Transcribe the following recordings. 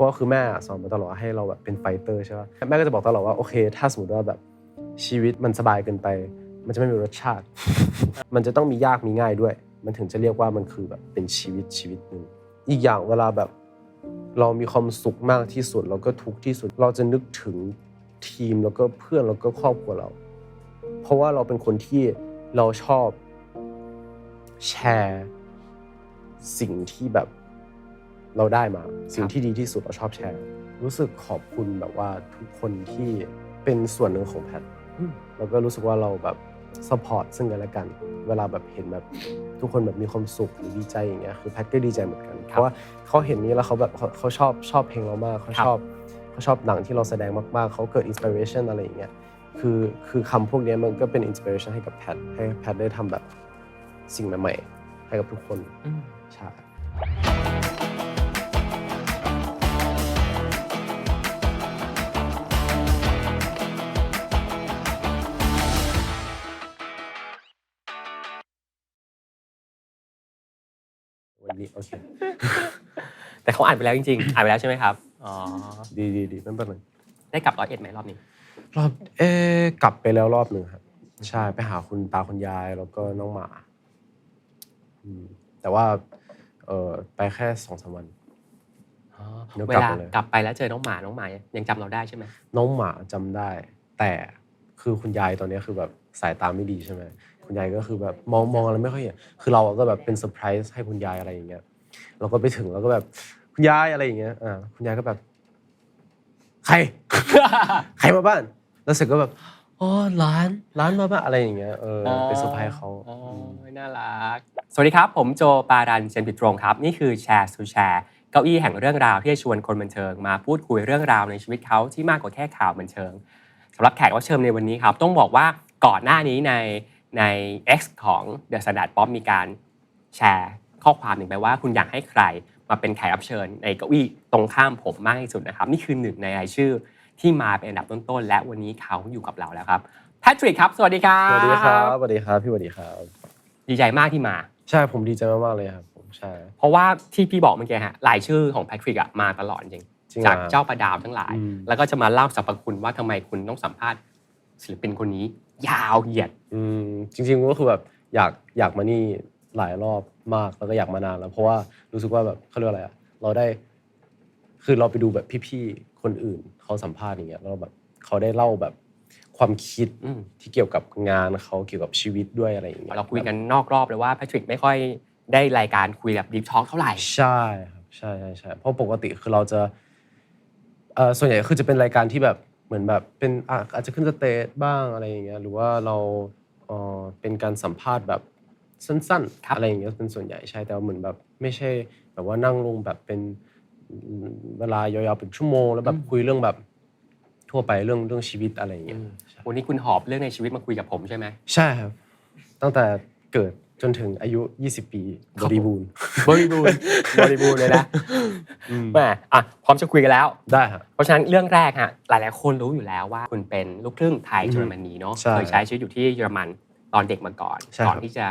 ราะว่าคือแม่สอนมาตลอดให้เราแบบเป็นไฟเตอร์ใช่ป่ะแม่ก็จะบอกตลอดว่าโอเคถ้าสมมติว่าแบบชีวิตมันสบายเกินไปมันจะไม่มีรสชาติ มันจะต้องมียากมีง่ายด้วยมันถึงจะเรียกว่ามันคือแบบเป็นชีวิตนึงอีกอย่างเวลาแบบเรามีความสุขมากที่สุดแล้วก็ทุกข์ที่สุดเราจะนึกถึงทีมแล้วก็เพื่อนแล้วก็ครอบครัวเราเพราะว่าเราเป็นคนที่เราชอบแชร์สิ่งที่แบบเราได้มาสิ่งที่ดีที่สุดเราชอบแชร์รู้สึกขอบคุณแบบว่าทุกคนที่เป็นส่วนหนึ่งของแพทแล้วก็รู้สึกว่าเราแบบซัพพอร์ตซึ่งกันและกันเวลาแบบเห็นแบบทุกคนแบบมีความสุขหรือดีใจอย่างเงี้ยคือแพทก็ดีใจเหมือนกันเพราะว่าเขาเห็นนี้แล้วเขาแบบเขาชอบเพลงเรามากเขาชอบหนังที่เราแสดงมากๆเขาเกิดอินสปิเรชันอะไรอย่างเงี้ยคือคำพวกนี้มันก็เป็นอินสปิเรชันให้กับแพทให้แพทได้ทำแบบสิ่งใหม่ๆให้กับทุกคนใช่วันนี้โอเค แต่เขาอ่านไปแล้วจริงๆอ่านไปแล้วใช่ไหมครับอ๋อดีไม่เป็นไรได้กลับ101ไหมรอบนี้กลับไปแล้วรอบหนึ่งครับใช่ไปหาคุณตาคุณยายแล้วก็น้องหมาแต่ว่าไปแค่ 2-3 วันเวลากลับไปแล้วเจอน้องหมายังจำเราได้ใช่ไหมน้องหมาจำได้แต่คือคุณยายตอนนี้คือแบบสายตาไม่ดีใช่ไหมคุณยายก็คือแบบมองอะไรไม่ค่อยเห็นคือเราก็แบบเป็นเซอร์ไพรส์ให้คุณยายอะไรอย่างเงี้ยเราก็ไปถึงแล้วก็แบบคุณยายอะไรอย่างเงี้ยคุณยายก็แบบใคร ใครมาบ้านแล้วเสร็จก็แบบอ๋อร้านมาบ้านอะไรอย่างเงี้ยไปเซอร์ไพรส์เขาน่ารักสวัสดีครับผมโจปารันเจนปิตรงครับนี่คือแชร์สู่แชร์เก้าอี้แห่งเรื่องราวที่จะชวนคนบันเทิงมาพูดคุยเรื่องราวในชีวิตเขาที่มากกว่าแค่ข่าวบันเทิงสำหรับแขกรับเชิญในวันนี้ครับต้องบอกว่าก่อนหน้านี้ใน X ของ The Standard Pop มีการแชร์ข้อความหนึ่งไปว่าคุณอยากให้ใครมาเป็นแขกรับเชิญในเก้าอี้ตรงข้ามผมมากที่สุดนะครับนี่คือหนึ่งในรายชื่อที่มาเป็นอันดับต้นๆและวันนี้เขาอยู่กับเราแล้วครับแพทริกครับสวัสดีครับสวัสดีครับสวัสดีครับพี่สวัสดีครับดีใจมากที่มาใช่ผมดีใจมากๆเลยครับผมใช่เพราะว่าที่พี่บอกเมื่อกี้ฮะรายชื่อของแพทริกมาตลอดจริงจากเจ้าประดาวทั้งหลายแล้วก็จะมาเล่าสรรพคุณว่าทำไมคุณต้องสัมภาษณ์ศิลปินคนนี้ยาวเหยียดจริงๆก็คือแบบอยากมานี่หลายรอบมากแล้วก็อยากมานานแล้วเพราะว่ารู้สึกว่าแบบเขาเรียกอะไรอะเราได้คือเราไปดูแบบพี่ๆคนอื่นเขาสัมภาษณ์อย่างเงี้ยแล้วแบบเขาได้เล่าแบบความคิดที่เกี่ยวกับงานเขาเกี่ยวกับชีวิตด้วยอะไรอย่างเงี้ยเราคุยกันนอกรอบเลยว่าแพทริกไม่ค่อยได้รายการคุยแบบดีฟทอล์กเท่าไหร่ใช่ครับใช่เพราะปกติคือเราจะส่วนใหญ่คือจะเป็นรายการที่แบบเหมือนแบบเป็นอาจจะขึ้นสเตจบ้างอะไรอย่างเงี้ยหรือว่าเราเป็นการสัมภาษณ์แบบสั้นๆอะไรอย่างเงี้ยเป็นส่วนใหญ่ใช่แต่เหมือนแบบไม่ใช่แบบว่านั่งลงแบบเป็นเวลายาวๆเป็นชั่วโมงแล้วแบบคุยเรื่องแบบทั่วไปเรื่องชีวิตอะไรอย่างเงี้ยวันนี้คุณหอบเรื่องในชีวิตมาคุยกับผมใช่ไหมใช่ครับตั้งแต่เกิดจนถึงอายุ20 ปีบริบูรณ์เลยนะแหมพร้อมจะคุยกันแล้วได้ครับเพราะฉะนั้นเรื่องแรกฮะหลายๆคนรู้อยู่แล้วว่าคุณเป็นลูกครึ่งไทยเยอรมนีเนาะเคยใช้ชีวิตอยู่ที่เยอรมันตอนเด็กมาก่อนที่จะ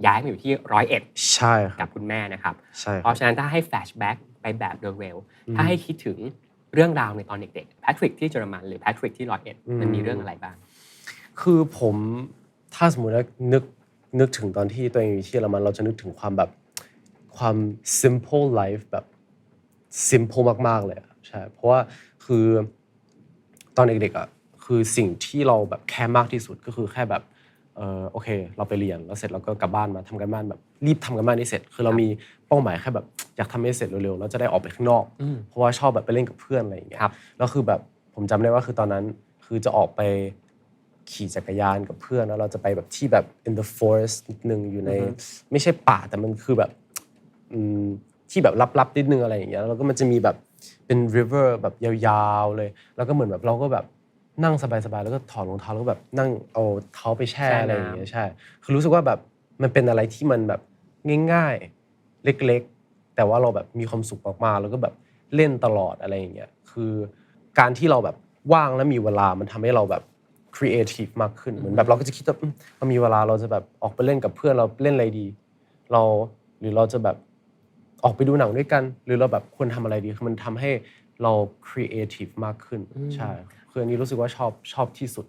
ย้ายมาอยู่ที่101ใช่กับคุณแม่นะครับใช่เพราะฉะนั้นถ้าให้แฟลชแบ็กไปแบบเร็วๆถ้าให้คิดถึงเรื่องราวในตอนเด็กๆแพทริกที่เยอรมันหรือแพทริกที่101มันมีเรื่องอะไรบ้างคือผมถ้าสมมุติว่านึกถึงตอนที่ตัวเองอยู่ที่เยอรมันเราจะนึกถึงความแบบ ความ simple life แบบ simple มากๆเลยใช่เพราะว่าคือตอนเด็กๆคือสิ่งที่เราแบบแค่มากที่สุดก็คือแค่แบบโอเคเราไปเรียนแล้วเสร็จเราก็กลับบ้านมาทำการบ้านแบบรีบทำการบ้านให้เสร็จคือเรามีเป้าหมายแค่แบบอยากทำให้เสร็จเร็วๆแล้วจะได้ออกไปข้างนอกเพราะว่าชอบแบบไปเล่นกับเพื่อนอะไรอย่างเงี้ยแล้วคือแบบผมจำได้ว่าคือตอนนั้นคือจะออกไปขี่จักรยานกับเพื่อนแล้วเราจะไปแบบที่แบบ in the forest นิดนึงอยู่ในไม่ใช่ป่าแต่มันคือแบบที่แบบลับๆนิดนึงอะไรอย่างเงี้ยแล้วก็มันจะมีแบบเป็น river แบบยาวๆเลยแล้วก็เหมือนแบบเราก็แบบนั่งสบายๆแล้วก็ถอดรองเท้าแล้วก็แบบนั่งเอาเท้าไปแช่อะไรอย่างเงี้ยใช่คือรู้สึกว่าแบบมันเป็นอะไรที่มันแบบง่ายๆเล็กๆแต่ว่าเราแบบมีความสุขมากๆแล้วก็แบบเล่นตลอดอะไรอย่างเงี้ยคือการที่เราแบบว่างและมีเวลามันทำให้เราแบบ creative มากขึ้นเหมือนแบบเราก็จะคิดว่าเรามีเวลาเราจะแบบออกไปเล่นกับเพื่อนเราเล่นอะไรดีหรือเราจะแบบออกไปดูหนังด้วยกันหรือเราแบบควรทำอะไรดีคือมันทำให้ เราครีเอทีฟมากขึ้นใช่คืออันนี้รู้สึกว่าชอบที่สุด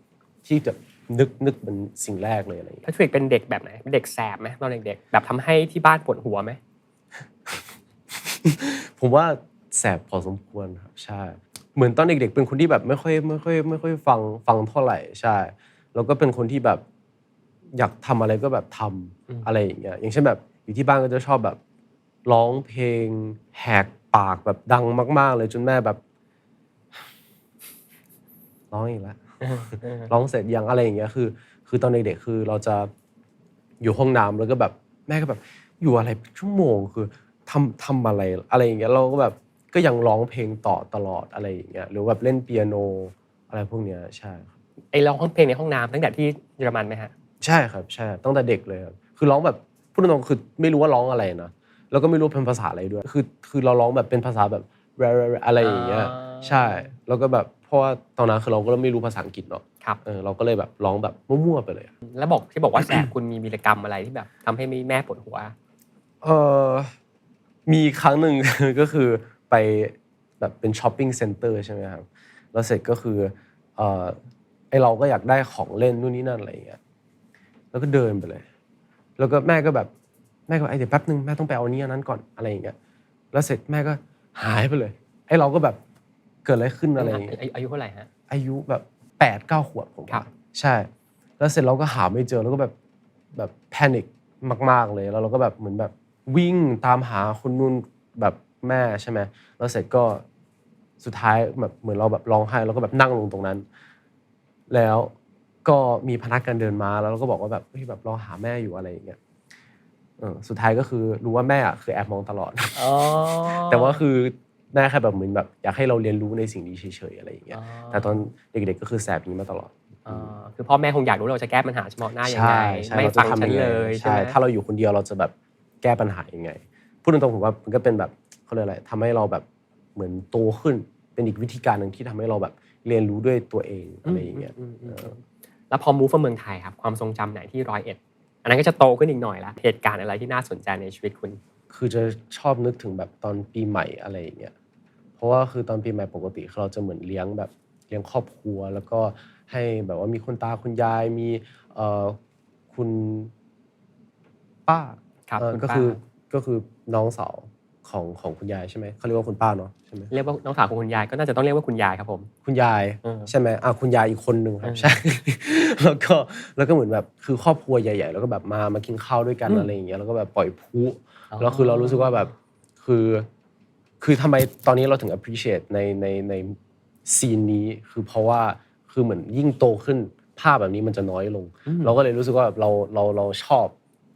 ที่จะนึกเป็นสิ่งแรกเลยอะไรอย่าง แพ เงี้ย ทริกเป็นเด็กแบบไหนเป็นเด็กแสบไหมตอนเด็กๆแบบทำให้ที่บ้านปวดหัวไหม ผมว่าแสบพอสมควรครับใช่เหมือนตอนเด็กๆเป็นคนที่แบบไม่ค่อยฟังเท่าไหร่ใช่แล้วก็เป็นคนที่แบบอยากทำอะไรก็แบบทำอะไรอย่างเงี้ยอย่างเช่นแบบอยู่ที่บ้านก็จะชอบแบบร้องเพลงแหกปากแบบดังมากๆเลยจนแม่แบบร้องอีกแล้ว ร้องเสร็จยังอะไรอย่างเงี้ยคือตอนเด็กๆคือเราจะอยู่ห้องน้ำแล้วก็แบบแม่ก็แบบอยู่อะไรเป็นชั่วโมงคือทำอะไรอย่างเงี้ยเราก็แบบก็ยังร้องเพลงต่อตลอดอะไรอย่างเงี้ยหรือแบบเล่นเปียโนอะไรพวกเนี้ยใช่ครับไอ้ร้องเพลงในห้องน้ำตั้งแต่ที่เยอรมันไหมฮะใช่ครับใช่ตั้งแต่เด็กเลยครับคือร้องแบบพูดตรงๆคือไม่รู้ว่าร้องอะไรนะแล้วก็ไม่รู้เป็นภาษาอะไรด้วยคือเราร้องแบบเป็นภาษาแบบอะไรอย่างเงี้ยใช่แล้วก็แบบเพราะว่าตอนนั้นคือเราก็ไม่รู้ภาษาอังกฤษเนาะ ครับเราก็เลยแบบร้องแบบมั่วๆไปเลยอะแล้วบอกว่าแสบคุณมีวีรกรรมอะไรที่แบบทำให้แม่ปวดหัวเออมีครั้งหนึ่ง ก็คือไปแบบเป็นช้อปปิ้งเซ็นเตอร์ใช่ไหมครับแล้วเสร็จก็คือเออไอเราก็อยากได้ของเล่นนู่นนี่นั่นอะไรอย่างเงี้ยแล้วก็เดินไปเลยแล้วก็แม่ก็เดี๋ยวแป๊บนึงแม่ต้องไปเอาอันนี้อันนั้นก่อนอะไรอย่างเงี้ยแล้วเสร็จแม่ก็หายไปเลยไอเราก็แบบเกิดอะไรขึ้นอะไรอย่างเงี้ย อายุเท่าไหร่ฮะอายุแบบ8-9 ขวบผมครับว่าใช่แล้วเสร็จเราก็หาไม่เจอแล้วก็แบบแพนิคมากๆเลยแล้วเราก็แบบเหมือนแบบวิ่งตามหาคนนู้นแบบแม่ใช่ไหมแล้วเสร็จก็สุดท้ายแบบเหมือนเราแบบร้องไห้แล้วก็แบบนั่งลงตรงนั้นแล้วก็มีพนักงานเดินมาแล้วเราก็บอกว่าแบบเฮ้ยแบบเราหาแม่อยู่อะไรอย่างเงี้ยสุดท้ายก็คือรู้ว่าแม่อะคือแอบมองตลอด อ๋อ แต่ว่าคือแม่แค่แบบเหมือนแบบอยากให้เราเรียนรู้ในสิ่งนี้เฉยๆอะไรอย่างเงี้ยแต่ตอนเด็กๆก็คือแสบอย่างนี้มาตลอดคือพ่อแม่คงอยากรู้เราจะแก้ปัญหาเฉพาะหน้ายังไงใช่ใช่ไม่เราจะทำฟังฉันยังไงเลยใช่ใช่ไหมถ้าเราอยู่คนเดียวเราจะแบบแก้ปัญหายังไงพูดตรงๆผมว่ามันก็เป็นแบบเขาเรียกอะไรทำให้เราแบบเหมือนโตขึ้นเป็นอีกวิธีการหนึ่งที่ทำให้เราแบบเรียนรู้ด้วยตัวเองอะไรอย่างเงี้ยแล้วพอมูฟมาเมืองไทยครับความทรงจำไหนที่101อันนั้นก็จะโตขึ้นอีกหน่อยละเหตุการณ์อะไรที่น่าสนใจในชีวิตคุณคือจะชอบนึกถึงแบบตอนปีใหม่อะไรอย่างเงี้ยเพราะว่าคือตอนปีใหม่ปกติเราจะเหมือนเลี้ยงแบบเลี้ยงครอบครัวแล้วก็ให้แบบว่ามีคุณตาคุณยายมีเอ่อคุณป้าครับคุณป้าก็คือก็คือน้องสาวของคุณยายใช่ไหมเขาเรียกว่าคุณป้าเนาะใช่ไหมเรียกว่าน้องสาวของคุณยายก็น่าจะต้องเรียกว่าคุณยายครับผมคุณยายใช่ไหมคุณยายอีกคนหนึ่งครับใช่ แล้วก็เหมือนแบบคือครอบครัวใหญ่ๆแล้วก็แบบมากินข้าวด้วยกันอะไรอย่างเงี้ยแล้วก็แบบปล่อยพลุแล้วคือเรารู้สึกว่าแบบคือคือทำไมตอนนี้เราถึง appreciate ในซีนนี้คือเพราะว่าคือเหมือนยิ่งโตขึ้นภาพแบบนี้มันจะน้อยลงเราก็เลยรู้สึกว่าแบบเราชอบ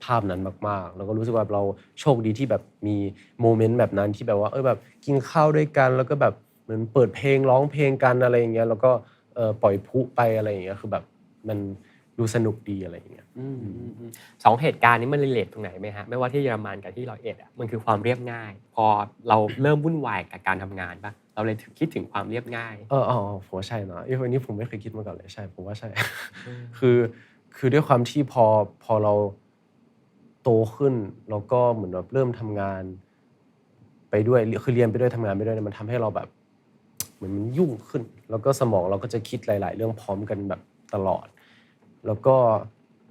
ภาพนั้นมากๆแล้วก็รู้สึกว่าเราโชคดีที่แบบมีโมเมนต์แบบนั้นที่แบบว่าแบบกินข้าวด้วยกันแล้วก็แบบเหมือนเปิดเพลงร้องเพลงกันอะไรอย่างเงี้ยแล้วก็ปล่อยพลุไปอะไรอย่างเงี้ยคือแบบมันดูสนุกดีอะไรอย่างเงี้ยสองเหตุการณ์นี้มันรีเลทตรงไหนไหมฮะไม่ว่าที่เยอรมันกับที่101อ่ะมันคือความเรียบง่ายพอเราเริ่มวุ่นวายกับการทำงานป่ะเราเลยคิดถึงความเรียบง่าย ผมว่าใช่นะวันนี้ผมไม่เคยคิดมาก่อนเลยใช่ผมว่าใช่ คือคือด้วยความที่พอเราโตขึ้นแล้วก็เหมือนแบบเริ่มทำงานไปด้วยคือเรียนไปด้วยทำงานไปด้วยเนี่ยมันทำให้เราแบบเหมือนมันยุ่งขึ้นแล้วก็สมองเราก็จะคิดหลายๆเรื่องพร้อมกันแบบตลอดแล้วก็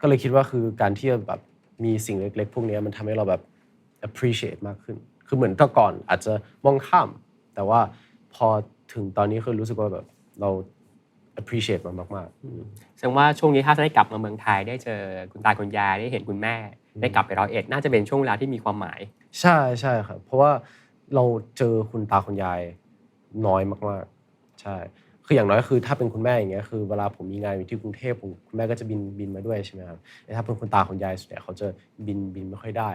เลยคิดว่าคือการที่แบบมีสิ่งเล็กๆพวกนี้มันทำให้เราแบบ appreciate มากขึ้นคือเหมือนแต่ก่อนอาจจะมองข้ามแต่ว่าพอถึงตอนนี้คือรู้สึกว่าแบบเรา appreciate มันมากแสดงว่าช่วงนี้ถ้าจะได้กลับมาเมืองไทยได้เจอคุณตาคุณยายได้เห็นคุณแม่ได้กลับไป101น่าจะเป็นช่วงเวลาที่มีความหมายๆใช่ใช่ครับเพราะว่าเราเจอคุณตาคุณยายน้อยมากๆใช่คืออย่างน้อยคือถ้าเป็นคุณแม่อย่างเงี้ยคือเวลาผมมีงานอยู่ที่กรุงเทพคุณแม่ก็จะบินมาด้วยใช่ไหมครับแต่ถ้าเป็นคุณตาคุณยายส่วนใหญ่เขาจะบินไม่ค่อยได้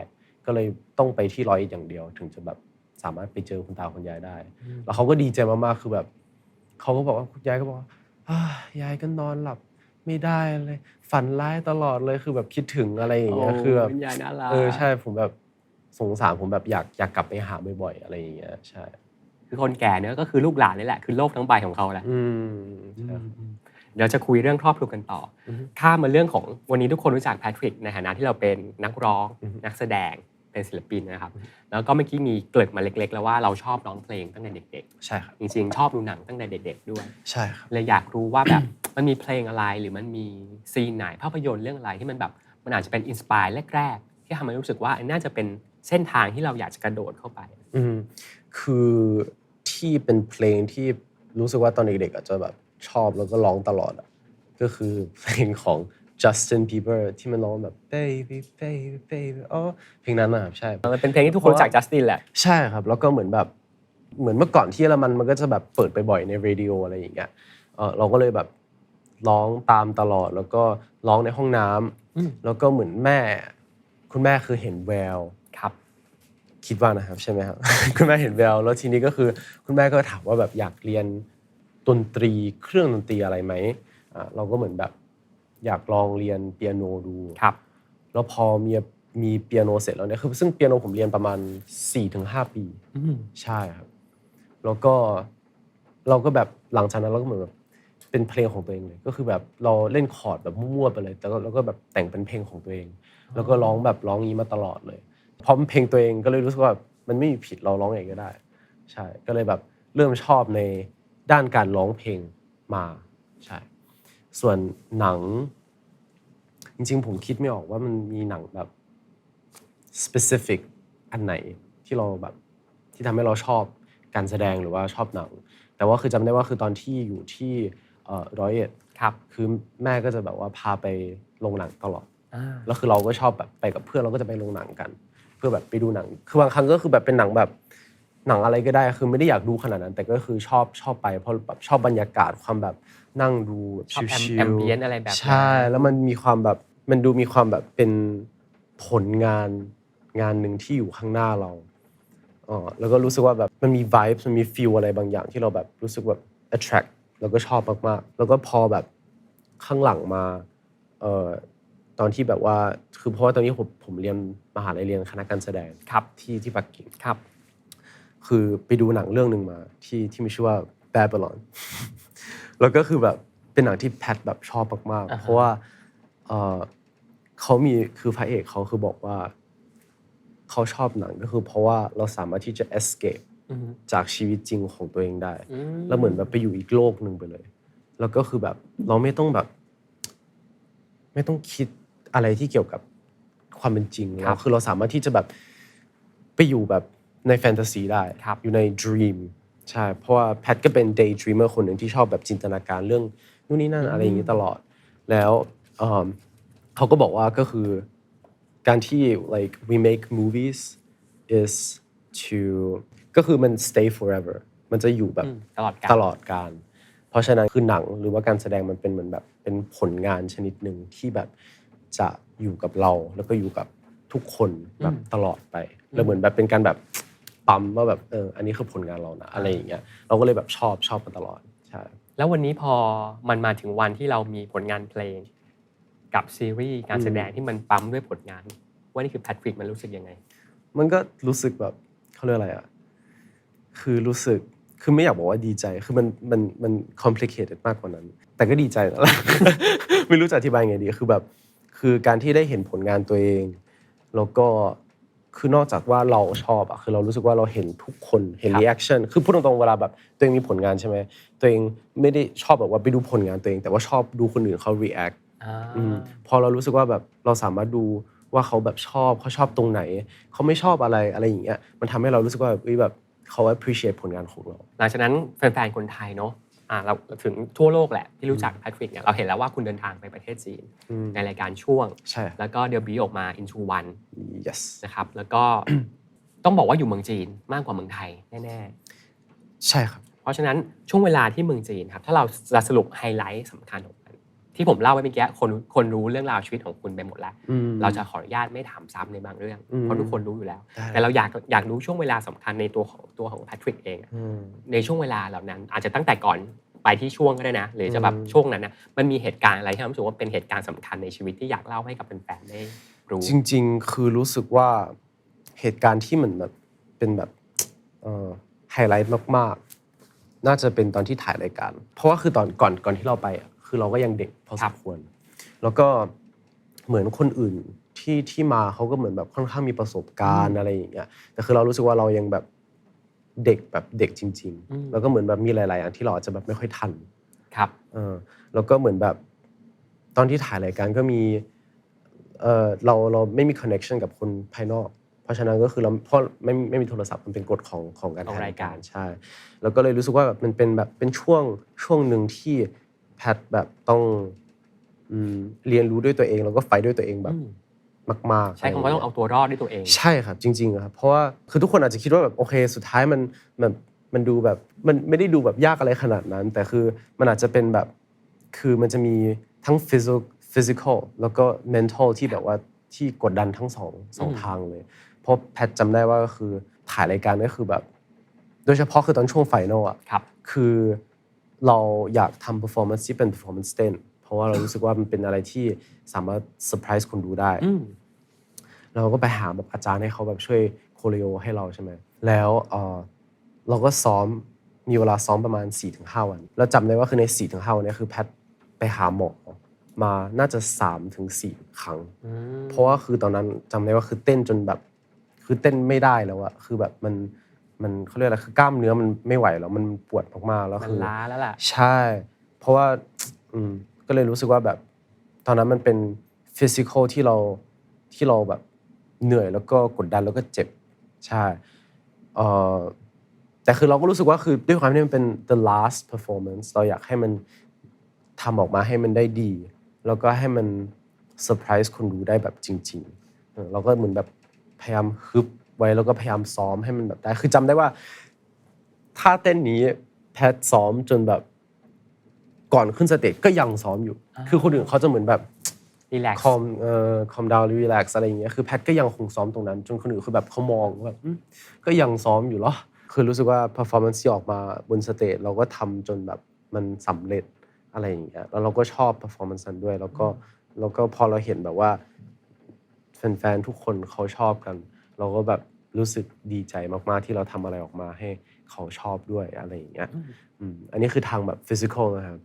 ก็เลยต้องไปที่101อย่างเดียวถึงจะแบบสามารถไปเจอคุณตาคุณยายได้แล้วเขาก็ดีใจมากๆคือแบบเขาก็บอกว่าคุณยายก็บอกว่ายายก็นอนหลับไม่ได้เลยฝันร้ายตลอดเลยคือแบบคิดถึงอะไรอย่างเงี้ยคือแบบคุณยายน่ารักใช่ผมแบบสงสารผมแบบอยากกลับไปหาบ่อยๆอะไรอย่างเงี้ยใช่คือคนแก่เนี่ยก็คือลูกหลานนี่แหละคือโลกทั้งใบของเขาแหละใช่ครับเดี๋ยวจะคุยเรื่องครอบครัวกันต่อข้ามมาเรื่องของวันนี้ทุกคนรู้จักแพทริกในฐานะที่เราเป็นนักร้องนักแสดงเป็ เป็นศิลปินนะครับแล้วก็เมื่อกี้มีเกริ่นมาเล็กๆแล้วว่าเราชอบร้องเพลงตั้งแต่เด็กใช่ครับๆจริงๆชอบดูหนังตั้งแต่เด็กๆด้วยใช่ครับเลยอยากรู้ว่าแบบ มันมีเพลงอะไรหรือมันมีซีนไหนภาพยนตร์เรื่องอะไรที่มันแบบมันอาจจะเป็นอินสปายแรกๆที่ทำให้รู้สึกว่าน่าจะเป็นเส้นทางที่เราอยากจะกระโดดเข้าไปอืมคือที่เป็นเพลงที่รู้สึกว่าตอนเด็กๆอาจจะแบบชอบแล้วก็ร้องตลอดอะก็คือเพลงของ Justin Bieber ที่มันร้องแบบ baby baby baby อ๋อเพลงนั้นนะครับใช่มันเป็นเพลงที่ทุกคนรู้จักจัสตินแหละใช่ครับแล้วก็เหมือนแบบเหมือนเมื่อก่อนที่เยอรมันก็จะแบบเปิดไปบ่อยในเรดิโออะไรอย่างเงี้ยเราก็เลยแบบร้องตามตลอดแล้วก็ร้องในห้องน้ำแล้วก็เหมือนคุณแม่คือเห็นแววครับคิดว่านะครับใช่ไหมครับ คุณแม่เห็นแววแล้วทีนี้ก็คือคุณแม่ก็ถามว่าแบบอยากเรียนดนตรีเครื่องดนตรีอะไรไหมเราก็เหมือนแบบอยากลองเรียนเปียโนดูครับแล้วพอมีเปียโนเสร็จแล้วเนี่ยคือซึ่งเปียโนผมเรียนประมาณ 4-5 ปีใช่ครับแล้วก็เราก็แบบหลังจากนั้นเราก็เหมือนแบบเป็นเพลงของตัวเองเลยก็คือแบบเราเล่นคอร์ดแบบมั่วๆไปเลยแต่ก็เราก็แบบแต่งเป็นเพลงของตัวเองแล้วก็ร้องงี้มาตลอดเลยพอเป็นเพลงตัวเองก็เลยรู้สึกว่ามันไม่มีผิดเราร้องเองก็ได้ใช่ก็เลยแบบเริ่มชอบในด้านการร้องเพลงมาใช่ส่วนหนังจริงๆผมคิดไม่ออกว่ามันมีหนังแบบ specific อันไหนที่เราแบบที่ทำให้เราชอบการแสดงหรือว่าชอบหนังแต่ว่าคือจำได้ว่าคือตอนที่อยู่ที่101ครับคือแม่ก็จะแบบว่าพาไปโรงหนังตลอดแล้วคือเราก็ชอบแบบไปกับเพื่อนเราก็จะไปโรงหนังกันเพื่อแบบไปดูหนังคือบางครั้งก็คือแบบเป็นหนังแบบหนังอะไรก็ได้คือไม่ได้อยากดูขนาดนั้นแต่ก็คือชอบไปเพราะแบบชอบบรรยากาศความแบบนั่งดูชอบชิแอมลเบียนอะไรแบบๆใช่แล้วมันมีความแบบมันดูมีความแบบเป็นผลงานหนึ่งที่อยู่ข้างหน้าเราแล้วก็รู้สึกว่าแบบมันมี vibes มันมี feel อะไรบางอย่างที่เราแบบรู้สึกแบบ attract แล้วก็ชอบมากๆแล้วก็พอแบบข้างหลังมาเอ่อตอนที่แบบว่าคือเพราะว่าตอนนี้ผมเรียนมหาลัยเรียนคณะการแสดงครับที่ปักกิ่งครับ คือไปดูหนังเรื่องหนึ่งมาที่มีชื่อว่า Babylon แล้วก็คือแบบเป็นหนังที่แพทแบบชอบมากๆเพราะว่าเอ่อเขามีคือพระเอกเขาคือบอกว่าเขาชอบหนังก็คือเพราะว่าเราสามารถที่จะ escape จากชีวิตจริงของตัวเองได้แล้วเหมือนแบบไปอยู่อีกโลกหนึ่งไปเลยแล้วก็คือแบบเราไม่ต้องแบบไม่ต้องคิดอะไรที่เกี่ยวกับความเป็นจริงแล้วคือเราสามารถที่จะแบบไปอยู่แบบในแฟนตาซีได้อยู่ใน dream ใช่เพราะว่าแพทก็เป็น daydreamer คนหนึ่งที่ชอบแบบจินตนาการเรื่องนู่นนี่นั่นอะไรอย่างนี้ตลอดแล้วเขาก็บอกว่าก็คือการที่ like we make movies is to ก็คือมัน stay forever มันจะอยู่แบบตลอดกาลเพราะฉะนั้นคือหนังหรือว่าการแสดงมันเป็นเหมือนแบบเป็นผลงานชนิดหนึ่งที่แบบจะอยู่กับเราแล้วก็อยู่กับทุกคนแบบตลอดไปแล้วเหมือนแบบเป็นการแบบปั๊มว่าแบบอันนี้คือผลงานเรานะอะไรอย่างเงี้ยเราก็เลยแบบชอบมาตลอดใช่แล้ววันนี้พอมันมาถึงวันที่เรามีผลงานเพลงกับซีรีส์การแสดงที่มันปั๊มด้วยผลงานว่านี่คือแพทริกมันรู้สึกยังไงมันก็รู้สึกแบบเขาเรียกอะไรอ่ะคือรู้สึกคือไม่อยากบอกว่าดีใจคือมัน complicated มากกว่านั้นแต่ก็ดีใจนะ ไม่รู้จะอธิบายไงดีคือแบบคือการที่ได้เห็นผลงานตัวเองแล้วก็คือนอกจากว่าเราชอบอะคือเรารู้สึกว่าเราเห็นทุกคนเห็น reaction คือพูดตรงๆเวลาแบบตัวเองมีผลงานใช่ไหมตัวเองไม่ได้ชอบแบบว่าไปดูผลงานตัวเองแต่ว่าชอบดูคนอื่นเขา react พอเรารู้สึกว่าแบบเราสามารถดูว่าเขาแบบเขาชอบตรงไหนเขาไม่ชอบอะไรอย่างเงี้ยมันทำให้เรารู้สึกว่าแบบเขา appreciate ผลงานของเราหลังจากนั้นแฟนๆคนไทยเนาะเราถึงทั่วโลกแหละที่รู้จักแพทริกเนี่ยเราเห็นแล้วว่าคุณเดินทางไปประเทศจีนในรายการช่วงใช่แล้วก็เดบิวต์ออกมา Into One yes นะครับแล้วก็ ต้องบอกว่าอยู่เมืองจีนมากกว่าเมืองไทยแน่ใช่ครับเพราะฉะนั้นช่วงเวลาที่เมืองจีนครับถ้าเราจะสรุปไฮไลท์สำคัญของมันที่ผมเล่าไว้เมื่อกี้คนรู้เรื่องราวชีวิตของคุณไปหมดแล้วเราจะขออนุญาตไม่ถามซ้ำในบางเรื่องเพราะทุกคนรู้อยู่แล้วแต่เราอยากรู้ช่วงเวลาสำคัญในตัวของแพทริกเองในช่วงเวลาเหล่านั้นอาจจะตั้งแต่ก่อนไปที่ช่วงก็ได้นะหรือจะแบบช่วงนั้นนะมันมีเหตุการณ์อะไรที่เรารู้สึกว่าเป็นเหตุการณ์สำคัญในชีวิตที่อยากเล่าให้กับแฟนๆได้รู้จริงๆคือรู้สึกว่าเหตุการณ์ที่เหมือนแบบเป็นแบบไฮไลท์มากๆน่าจะเป็นตอนที่ถ่ายรายการเพราะว่าคือตอนก่อนที่เราไปอ่ะคือเราก็ยังเด็กพอสมควรแล้วก็เหมือนคนอื่นท ที่มาเขาก็เหมือนแบบค่อนข้างมีประสบการณ์อะไรอย่างเงี้ยแต่คือเรารู้สึกว่าเรายังแบบเด็กแบบเด็กจริงๆแล้วก็เหมือนแบบมีหลายๆอย่างที่เราอาจจะแบบไม่ค่อยทันครับแล้วก็เหมือนแบบตอนที่ถ่ายรายการก็มีเราไม่มี connection กับคนภายนอกเพราะฉะนั้นก็คือเราเพราะไม่มีโทรศัพท์มันเป็นกฎของการถ่ายรายการใช่แล้วก็เลยรู้สึกว่าแบบมันเป็นแบบเป็นช่วงหนึ่งที่แพทแบบต้องเรียนรู้ด้วยตัวเองแล้วก็ไฟท์ด้วยตัวเองแบบมากๆใช้คำว่าต้องเอาตัวรอดด้วยตัวเองใช่ครับจริงๆครับเพราะว่าคือทุกคนอาจจะคิดว่าแบบโอเคสุดท้ายมันดูแบบมันไม่ได้ดูแบบยากอะไรขนาดนั้นแต่คือมันอาจจะเป็นแบบคือมันจะมีทั้ง physical แล้วก็ mental ที่แบบว่าที่กดดันทั้งสองทางเลยเพราะแพทจำได้ว่าก็คือถ่ายรายการก็คือแบบโดยเฉพาะคือตอนช่วงไฟนอลอ่ะคือเราอยากทำ performance ที่เป็น performance เต้นเพราะว่าเรารู้สึกว่ามันเป็นอะไรที่สามารถเซอร์ไพรส์คนดูได้เราก็ไปหาแบบอาจารย์ให้เขาแบบช่วยโคเรโอให้เราใช่ไหมแล้วเราก็ซ้อมมีเวลาซ้อมประมาณ 4-5 วันแล้วจำได้ว่าคือใน 4-5 วันนี้คือแพทไปหาหมอมาน่าจะ 3-4 ครั้งเพราะว่าคือตอนนั้นจำได้ว่าคือเต้นจนแบบคือเต้นไม่ได้แล้วอะคือแบบมันเขาเรียกอะไรคือกล้ามเนื้อมันไม่ไหวแล้วมันปวดมากๆแล้วคือมันล้าแล้วล่ะใช่เพราะว่าก็เลยรู้สึกว่าแบบตอนนั้นมันเป็นฟิสิกอลที่เราแบบเหนื่อยแล้วก็กดดันแล้วก็เจ็บใช่แต่คือเราก็รู้สึกว่าคือด้วยความที่มันเป็น the last performance เราอยากให้มันทำออกมาให้มันได้ดีแล้วก็ให้มันเซอร์ไพรส์คนดูได้แบบจริงๆเราก็เหมือนแบบพยายามฮึบไว้แล้วก็พยายามซ้อมให้มันแบบได้คือจำได้ว่าท่าเต้นนี้แพทซ้อมจนแบบก่อนขึ้นสเตจก็ยังซ้อมอยู่คือคนอื่นเขาจะเหมือนแบบรีแลกซ์คอมดาวน์รีแลกซ์อะไรอย่างเงี้ยคือแพทก็ยังคงซ้อมตรงนั้นจนคนอื่นคือแบบเขามองแบบก็ยังซ้อมอยู่เหรอคือรู้สึกว่า performance ที่ออกมาบนสเตจเราก็ทำจนแบบมันสำเร็จอะไรอย่างเงี้ยแล้วเราก็ชอบ performance นั้นด้วยแล้วก็พอเราเห็นแบบว่าแฟนๆทุกคนเขาชอบกันเราก็แบบรู้สึกดีใจมากๆที่เราทำอะไรออกมาให้เขาชอบด้วยอะไรอย่างเงี้ยอันนี้คือทางแบบ physical นะครับ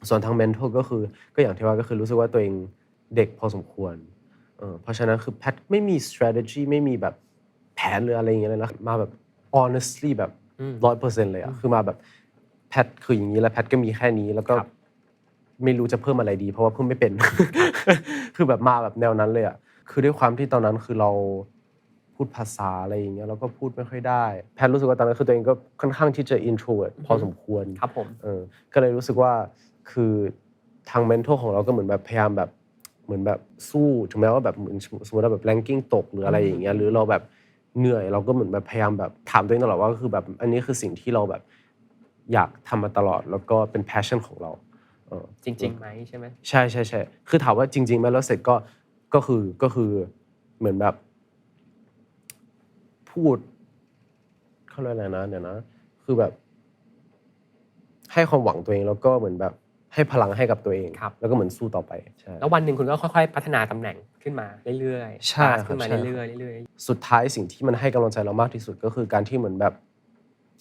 ส่วนทาง mental ก็คือก็อย่างที่ว่าก็คือรู้สึกว่าตัวเองเด็กพอสมควรเพราะฉะนั้นคือแพทไม่มี strategy ไม่มีแบบแผนหรืออะไรอย่างเงี้ยเลยนะมาแบบ honestly แบบ100%เลยอะคือมาแบบแพทคืออย่างนี้แล้วแพทก็มีแค่นี้แล้วก็ไม่รู้จะเพิ่มอะไรดีเพราะว่าเพิ่มไม่เป็น คือแบบมาแบบแนวนั้นเลยอะคือด้วยความที่ตอนนั้นคือเราพูดภาษาอะไรอย่างเงี้ยเราก็พูดไม่ค่อยได้แพทรู้สึกว่าตอนนั้นคือตัวเองก็ค่อนข้างที่จะ introvert พอสมควรครับผมก็เลยรู้สึกว่าคือทาง mental ของเราก็เหมือนแบบพยายามแบบเหมือนแบบสู้ถึงแม้ว่าแบบเหมือนสมมุติว่าแบบ ranking ตกหรืออะไรอย่างเงี้ยหรือเราแบบเหนื่อยเราก็เหมือนแบบพยายามแบบถามตัวเองตลอดว่าก็คือแบบอันนี้คือสิ่งที่เราแบบอยากทำมาตลอดแล้วก็เป็น passion ของเราจริงๆไหมใช่ไหมใช่ๆๆคือถามว่าจริงๆไหมแล้วเสร็จก็คือเหมือนแบบพูดเขาเรียกอะไรนะเดี๋ยวนะคือแบบให้ความหวังตัวเองแล้วก็เหมือนแบบให้พลังให้กับตัวเองแล้วก็เหมือนสู้ต่อไปใช่แล้ววันหนึ่งคุณก็ค่อยๆพัฒนาตำแหน่งขึ้นมาเรื่อยๆใช่ครัขึ้นมาบใช่เรื่อยๆเรื่อยสุดท้ายสิ่งที่มันให้กำลังใจเรามากที่สุดก็คือการที่เหมือนแบบ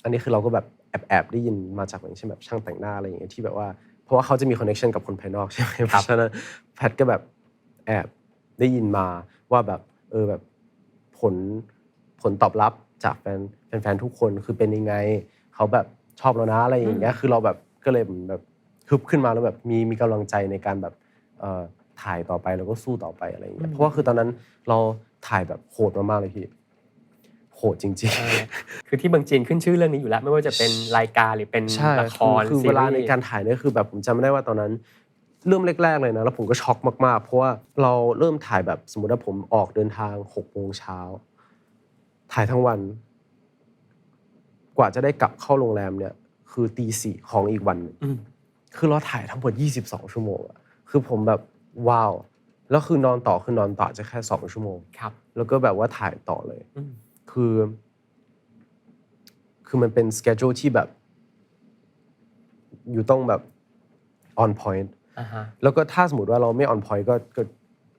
อันนี้คือเราก็แบบแอบได้ยินมาจากอย่างเช่นแบบช่างแต่งหน้าอะไรอย่างเงี้ยที่แบบว่าเพราะว่าเขาจะมีคอนเนคชันกับคนภายนอกใช่ไหมเพราะฉะนั้นแพทก็แบบแอบได้ยินมาว่าแบบแบบผลผลตอบรับจากแฟนๆทุกคนคือเป็นยังไงเขาแบบชอบเรานะอะไรอย่างเงี้ยคือเราแบบก็เลยเหมือนแบบฮึบขึ้นมาแล้วแบบมีกำลังใจในการแบบถ่ายต่อไปแล้วก็สู้ต่อไปอะไรอย่างเงี้ยเพราะว่าคือตอนนั้นเราถ่ายแบบโหดมากๆเลยพี่โหดจริงๆ คือที่เมืองจีนขึ้นชื่อเรื่องนี้อยู่แล้วไม่ว่าจะเป็นรายการหรือเป็นใช่ละครคือซีเวลารีส์ในการถ่ายเนี่ยคือแบบผมจำได้ว่าตอนนั้นเริ่มแรกๆเลยนะแล้วผมก็ช็อกมากๆเพราะว่าเราเริ่มถ่ายแบบสมมุติว่าผมออกเดินทาง6 โมงเช้าถ่ายทั้งวันกว่าจะได้กลับเข้าโรงแรมเนี่ยคือตี 4ของอีกวันหนึ่งคือเราถ่ายทั้งหมด22 ชั่วโมงอะคือผมแบบว้าวแล้วคือนอนต่อจะแค่2 ชั่วโมงครับแล้วก็แบบว่าถ่ายต่อเลยคือคือมันเป็น schedule ที่แบบอยู่ต้องแบบ on point แล้วก็ถ้าสมมุติว่าเราไม่ on point ก็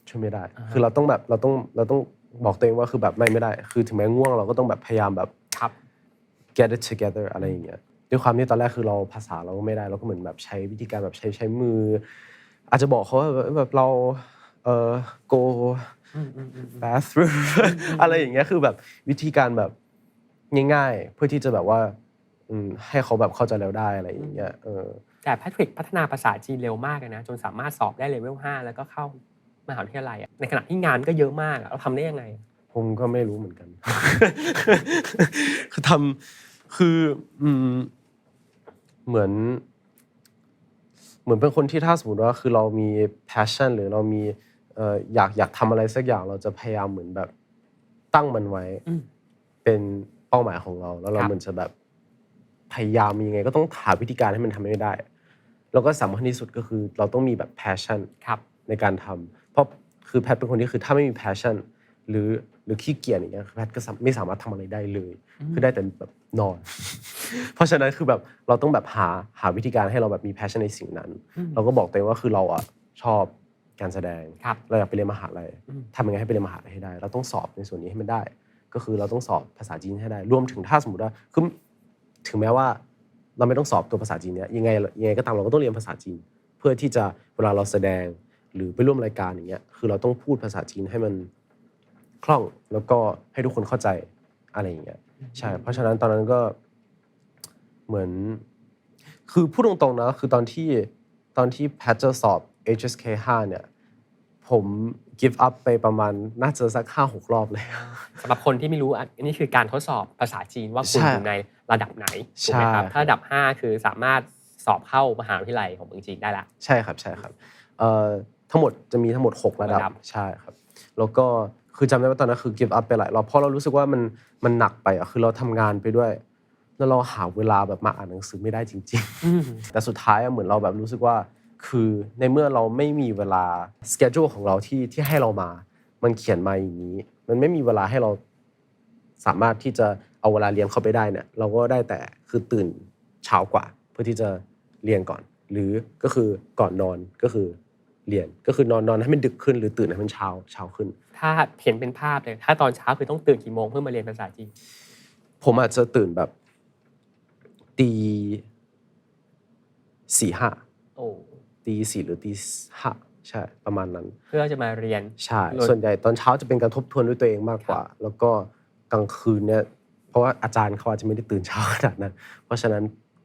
ช่วยไม่ได้คือเราต้องแบบเราต้องบอกตัวเองว่าคือแบบไม่ได้คือถึงแม้ง่วงเราก็ต้องแบบพยายามแบบ get it together อะไรอย่างเงี้ยด้วยความที่ตอนแรกคือเราภาษาเราก็ไม่ได้เราก็เหมือนแบบใช้วิธีการแบบใช้มืออาจจะบอกเขาว่าแบบเราgo bathroom อะไรอย่างเงี้ยคือแบบวิธีการแบบง่ายๆเพื่อที่จะแบบว่าให้เขาแบบเข้าใจแล้วได้อะไรอย่างเงี้ยแต่แพทริกพัฒนาภาษาจีนเร็วมากเลยนะจนสามารถสอบได้เลเวล5แล้วก็เข้ามหาวิทยาลัยอะในขณะที่งานก็เยอะมากเราทำได้ยังไงผมก็ไม่รู้เหมือนกัน คือคือเหมือนเป็นคนที่ถ้าสมมติว่าคือเรามี passion หรือเรามีอยากทำอะไรสักอย่างเราจะพยายามเหมือนแบบตั้งมันไว้เป็นเป้าหมายของเราแล้วเราเหมือนจะแบบพยายามยังไงก็ต้องหาวิธีการให้มันทำให้ได้แล้วก็สำคัญที่สุดก็คือเราต้องมีแบบ passion ในการทำเพราะคือแพทเป็นคนที่คือถ้าไม่มี passion หรือขี้เกียจอย่างเงี้ยแพทก็ไม่สามารถทำอะไรได้เลยคือได้แต่แบบนอน เพราะฉะนั้นคือแบบเราต้องแบบหาวิธีการให้เราแบบมี passion ในสิ่งนั้นเราก็บอกตัวเองว่าคือเราอ่ะชอบการแสดงเราอยากไปเรียนมหาลัยทำยังไงให้ไปเรียนมหาลัยให้ได้เราต้องสอบในส่วนนี้ให้มันได้ก็คือเราต้องสอบภาษาจีนให้ได้รวมถึงถ้าสมมติว่าคือถึงแม้ว่าเราไม่ต้องสอบตัวภาษาจีนเนี้ยยังไงก็ตามเราก็ต้องเรียนภาษาจีนเพื่อที่จะเวลาเราแสดงหรือไปร่วมรายการอย่างเงี้ยคือเราต้องพูดภาษาจีนให้มันคล่องแล้วก็ให้ทุกคนเข้าใจอะไรอย่างเงี้ยใช่เพราะฉะนั้นตอนนั้นก็เหมือนคือพูดตรงๆนะคือตอนที่แพทจะสอบ HSK 5เนี่ยผม give up ไปประมาณน่าจะสัก 5-6 รอบเลยสำหรับคนที่ไม่รู้อันนี้คือการทดสอบภาษาจีนว่าคุณอยู่ในระดับไหนถูกไหมครับถ้าระดับ5คือสามารถสอบเข้ามหาวิทยาลัยของเมืองจีนได้ละใช่ครับทั้งหมดจะมีทั้งหมด6ระดับใช่ครับแล้วก็คือจำได้ว่าตอนนั้นคือ give up ไปหลายรอบเพราะเรารู้สึกว่ามันหนักไปอ่ะคือเราทำงานไปด้วยแล้วเราหาเวลาแบบมาอ่านหนังสือไม่ได้จริงๆแต่สุดท้ายเหมือนเราแบบรู้สึกว่าคือในเมื่อเราไม่มีเวลา schedule ของเราที่ให้เรามามันเขียนมาอย่างนี้มันไม่มีเวลาให้เราสามารถที่จะเอาเวลาเรียนเข้าไปได้เนี่ยเราก็ได้แต่คือตื่นเช้ากว่าเพื่อที่จะเรียนก่อนหรือก็คือก่อนนอนก็คือเรียนก็คือนอนให้มันดึกขึ้นหรือตื่นให้มันเช้าขึ้นถ้าเห็นเป็นภาพเลยถ้าตอนเช้าคือต้องตื่นกี่โมงเพื่อมาเรียนภาษาจีนผมอาจจะตื่นแบบตีตี 4หรือตี 5ใช่ประมาณนั้นเพื่อจะมาเรียนใช่ส่วนใหญ่ตอนเช้าจะเป็นการทบทวนด้วยตัวเองมากกว่าแล้วก็กลางคืนเนี่ยเพราะว่าอาจารย์เขาอาจจะไม่ได้ตื่นเช้าขนาดนั้นเพราะฉะนั้น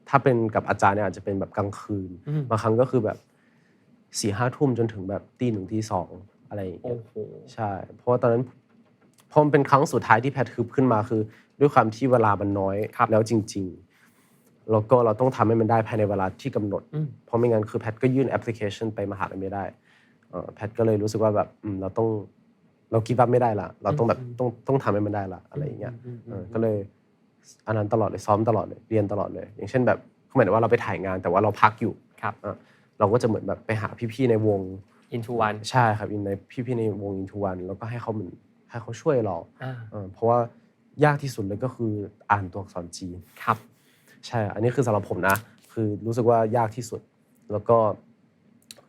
ถ้าเป็นกับอาจารย์เนี่ยอาจจะเป็นแบบกลางคืนบางครั้งก็คือแบบ 4-5 ทุ่มจนถึงแบบตี 1 ตี 2อะไรอย่างเงี้ยใช่เพราะว่าตอนนั้นพอมันเป็นครั้งสุดท้ายที่แพทฮึบขึ้นมาคือด้วยความที่เวลามันน้อยแล้วจริงๆแล้วก็เราต้องทำให้มันได้ภายในเวลาที่กำหนดเพราะไม่งั้นคือแพทก็ยื่นแอปพลิเคชันไปมหาลัยไม่ได้แพทก็เลยรู้สึกว่าแบบเราคิดว่าไม่ได้ละเราต้องแบบต้องทำให้มันได้ละอะไรอย่างเงี้ยก็เลยอันนั้นตลอดเลยซ้อมตลอดเลยเรียนตลอดเลยอย่างเช่นแบบหมายถึงว่าเราไปถ่ายงานแต่ว่าเราพักอยู่เราก็จะเหมือนแบบไปหาพี่ๆในวง Into One ใช่ครับในพี่ๆในวง Into One แล้วก็ให้เขาช่วยเราเพราะว่ายากที่สุดเลยก็คืออ่านตัวอักษรจีนครับใช่อันนี้คือสำหรับผมนะคือรู้สึกว่ายากที่สุดแล้วก็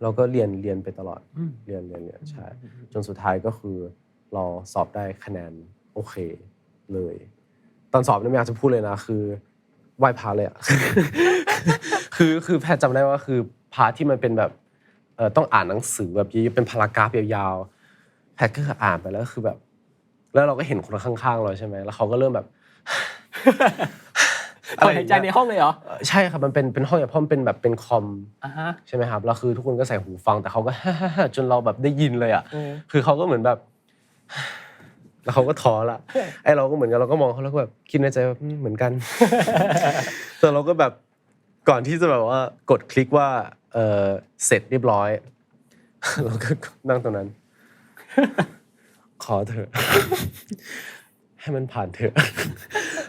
เราก็เรียนไปตลอดเรียนใช่จนสุดท้ายก็คือเราสอบได้คะแนนโอเคเลยตอนสอบนี่ไม่อยากจะพูดเลยนะคือไหว้พระเลยอ่ะ คือแพทย์จำได้ว่าคือพาร์ทที่มันเป็นแบบต้องอ่านหนังสือแบบเป็นพารากราฟยาวๆแพทย์ก็คืออ่านไปแล้วคือแบบแล้วเราก็เห็นคนข้างๆเราใช่ไหมแล้วเขาก็เริ่มแบบ อะไรหายใจในห้องเลยเหรอใช่ครับมันเป็นห้องอย่างเพราะมันเป็นแบบเป็นคอมใช่ไหมครับแล้วคือทุกคนก็ใส่หูฟังแต่เขาก็ จนเราแบบได้ยินเลยอ่ะคือเขาก็เหมือนแบบแล้วเขาก็ท้อละไอเราก็เหมือนกันเราก็มองเขาแล้วก็แบบคิดในใจว่าเหมือนกันแต่เราก็แบบก่อนที่จะแบบว่ากดคลิกว่าเสร็จเรียบร้อยเราก็นั่งตรงนั้นขอเถอะให้มันผ่านเถอะ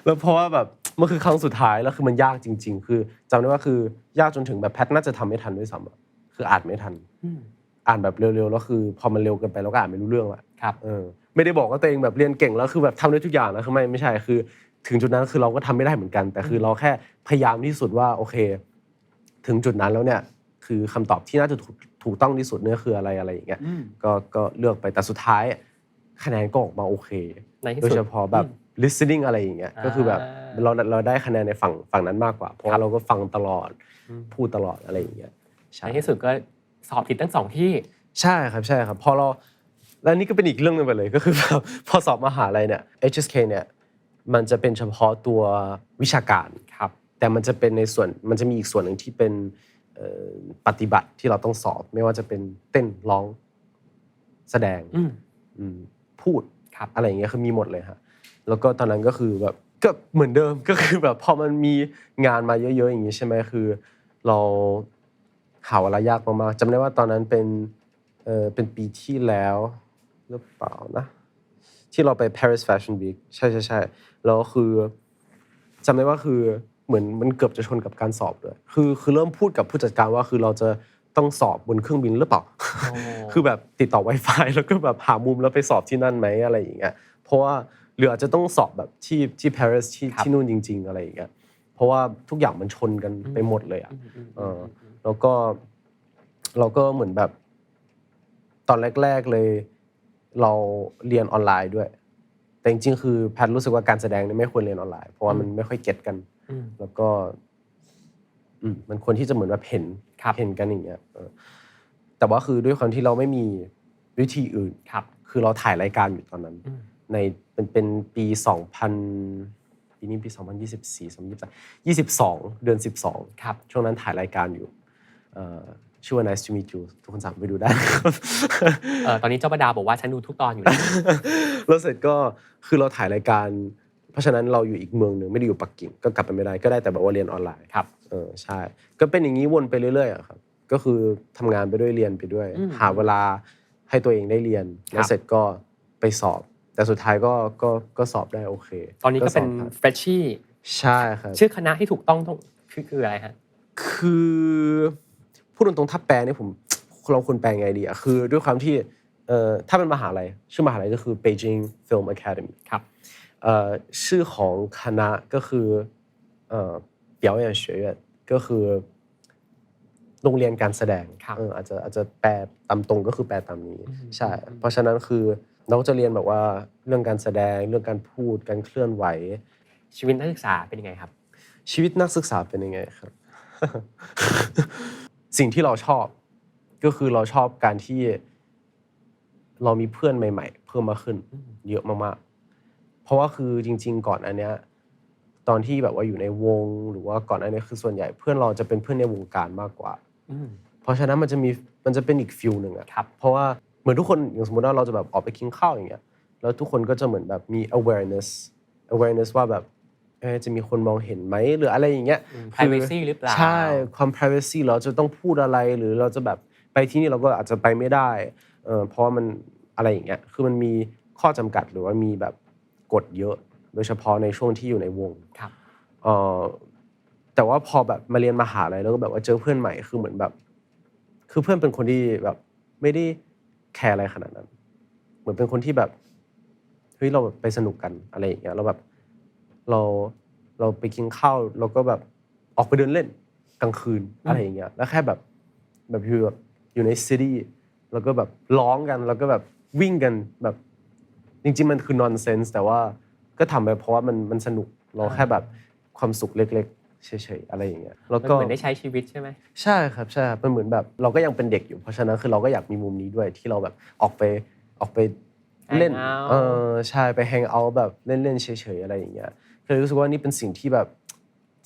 แล้วเพราะว่าแบบมันคือครั้งสุดท้ายแล้วคือมันยากจริงๆคือจำได้ว่าคือยากจนถึงแบบแพทน่าจะทำไม่ทันด้วยซ้ำคืออ่านไม่ทันอ่านแบบเร็วๆแล้วคือพอมันเร็วเกินไปเราก็อ่านไม่รู้เรื่องละไม่ได้บอกว่าตัวเองแบบเรียนเก่งแล้วคือแบบทำได้ทุกอย่างนะคือไม่ใช่คือถึงจุดนั้นคือเราก็ทำไม่ได้เหมือนกันแต่คือเราแค่พยายามที่สุดว่าโอเคถึงจุดนั้นแล้วเนี่ยคือคำตอบที่น่าจะถูกต้องที่สุดเนี่ยคืออะไรอย่างเงี้ยก็เลือกไปแต่สุดท้ายคะแนนก็ออกมาโอเคโดยเฉพาะแบบ listening อะไรอย่างเงี้ยก็คือแบบเราได้คะแนนในฝั่งนั้นมากกว่าเพราะเราก็ฟังตลอดพูดตลอดอะไรอย่างเงี้ยในที่สุดก็สอบติดทั้ง2ที่ใช่ครับพอเรา และนี่ก็เป็นอีกเรื่องนึงไปเลยก็คือแบบพอสอบมหาลัยเนี่ย HSK เนี่ยมันจะเป็นเฉพาะตัววิชาการครับแต่มันจะเป็นในส่วนมันจะมีอีกส่วนหนึ่งที่เป็นปฏิบัติที่เราต้องสอบไม่ว่าจะเป็นเต้นร้องแสดงพูดอะไรอย่างเงี้ยคือมีหมดเลยฮะแล้วก็ตอนนั้นก็คือแบบก็เหมือนเดิมก็คือแบบพอมันมีงานมาเยอะๆอย่างงี้ใช่ไหมคือเราหาเวลายากมากๆจำได้ว่าตอนนั้นเป็นปีที่แล้วหรือเปล่านะที่เราไป Paris Fashion Week ใช่ๆๆแล้วคือจำได้ว่าคือเหมือนมันเกือบจะชนกับการสอบด้วยคือเริ่มพูดกับผู้จัดการว่าคือเราจะต้องสอบบนเครื่องบินหรือเปล่า คือแบบติดต่อ Wi-Fi แล้วก็แบบหามุมแล้วไปสอบที่นั่นไหมอะไรอย่างเงี้ยเพราะว่าหรืออาจจะต้องสอบแบบที่ Paris ที่นู่นจริงๆอะไรอย่างเงี้ยเพราะว่าทุกอย่างมันชนกันไปหมดเลยอ่ะแล้วก็เราก็เหมือนแบบตอนแรกๆเลยเราเรียนออนไลน์ด้วยแต่จริงๆคือแพทรู้สึกว่าการแสดงเนี่ยไม่ควรเรียนออนไลน์เพราะว่ามันไม่ค่อยเก็ตกันแล้วก็มันควรที่จะเหมือนแบบเห็นกันอย่างเงี้ยแต่ว่าคือด้วยความที่เราไม่มีวิธีอื่นคือเราถ่ายรายการอยู่ตอนนั้นในเป็นปี2000ปีนี้ปี2024 2022เดือน12ครับช่วงนั้นถ่ายรายการอยู่ชื่อว่า Nice to meet you ทุกคนสามารถไปดูได้ครับ ตอนนี้เจ้าประดาบอกว่าฉันดูทุกตอนอยู่ แล้วเสร็จก็คือเราถ่ายรายการเพราะฉะนั้นเราอยู่อีกเมืองนึงไม่ได้อยู่ปักกิ่งก็กลับไปไม่ได้ก็ได้แต่แบบว่าเรียนออนไลน์ครับใช่ก็เป็นอย่างนี้วนไปเรื่อยๆอะครับก็คือทำงานไปด้วยเรียนไปด้วยหาเวลาให้ตัวเองได้เรียนแล้วเสร็จก็ไปสอบแต่สุดท้ายก็สอบได้โอเคตอนนี้ก็เป็นเฟรชชี่ใช่ครับชื่อคณะที่ถูกต้องคืออะไรฮะคือพูดตรงๆถ้าแปลเนี่ยผมเราควรแปลไงดีอะคือด้วยความที่ถ้าเป็นมหาลัยชื่อมหาลัยก็คือ Beijing Film Academy ครับชื่อของคณะก็คือ表演学院ก็คือโรงเรียนการแสดงอาจจะแปลตามตรงก็คือแปลตามนี้ใช่เพราะฉะนั้นคือเราจะเรียนแบบว่าเรื่องการแสดงเรื่องการพูดการเคลื่อนไหวชีวิตนักศึกษาเป็นยังไงครับชีวิตนักศึกษาเป็นยังไงครับ สิ่งที่เราชอบก็คือเราชอบการที่เรามีเพื่อนใหม่ๆเพิ่มมากขึ้นเยอะมากๆเพราะว่าคือจริงๆก่อนอันเนี้ยตอนที่แบบว่าอยู่ในวงหรือว่าก่อนอันนี้คือส่วนใหญ่เพื่อนเราจะเป็นเพื่อนในวงการมากกว่าเพราะฉะนั้นมันจะเป็นอีกฟิลหนึ่งอะเพราะว่าเหมือนทุกคนอย่างสมมติว่าเราจะแบบออกไปกินข้าวอย่างเงี้ยแล้วทุกคนก็จะเหมือนแบบมี awareness ว่าแบบจะมีคนมองเห็นไหมหรืออะไรอย่างเงี้ย privacy หรือเปล่าใช่ความ privacy เราจะต้องพูดอะไรหรือเราจะแบบไปที่นี่เราก็อาจจะไปไม่ได้เพราะว่ามันอะไรอย่างเงี้ยคือมันมีข้อจำกัดหรือว่ามีแบบกฎเยอะโดยเฉพาะในช่วงที่อยู่ในวงครับแต่ว่าพอแบบมาเรียนมหาลัยแล้วก็แบบว่าเจอเพื่อนใหม่คือเหมือนแบบคือเพื่อนเป็นคนที่แบบไม่ได้แคร์อะไรขนาดนั้นเหมือนเป็นคนที่แบบเฮ้ยเราแบบไปสนุกกันอะไรอย่างเงี้ยเราแบบเราไปกินข้าวเราก็แบบออกไปเดินเล่นกลางคืนอะไรอย่างเงี้ยแล้วแค่แบบอยู่ในซิตี้แล้วก็แบบร้องกันแล้วก็แบบวิ่งกันแบบจริงๆมันคือ nonsense แต่ว่าก็ทำไปเพราะว่ามันสนุกเราแค่แบบความสุขเล็กๆเฉยๆอะไรอย่างเงี้ยแล้วก็เหมือนได้ใช้ชีวิตใช่ไหมใช่ครับใช่มันเหมือนแบบเราก็ยังเป็นเด็กอยู่เพราะฉะนั้นคือเราก็อยากมีมุมนี้ด้วยที่เราแบบออกไปเล่นใช่ไปแฮงเอาท์แบบเล่นๆเฉยๆอะไรอย่างเงี้ยก็เลยรู้สึกว่านี่เป็นสิ่งที่แบบ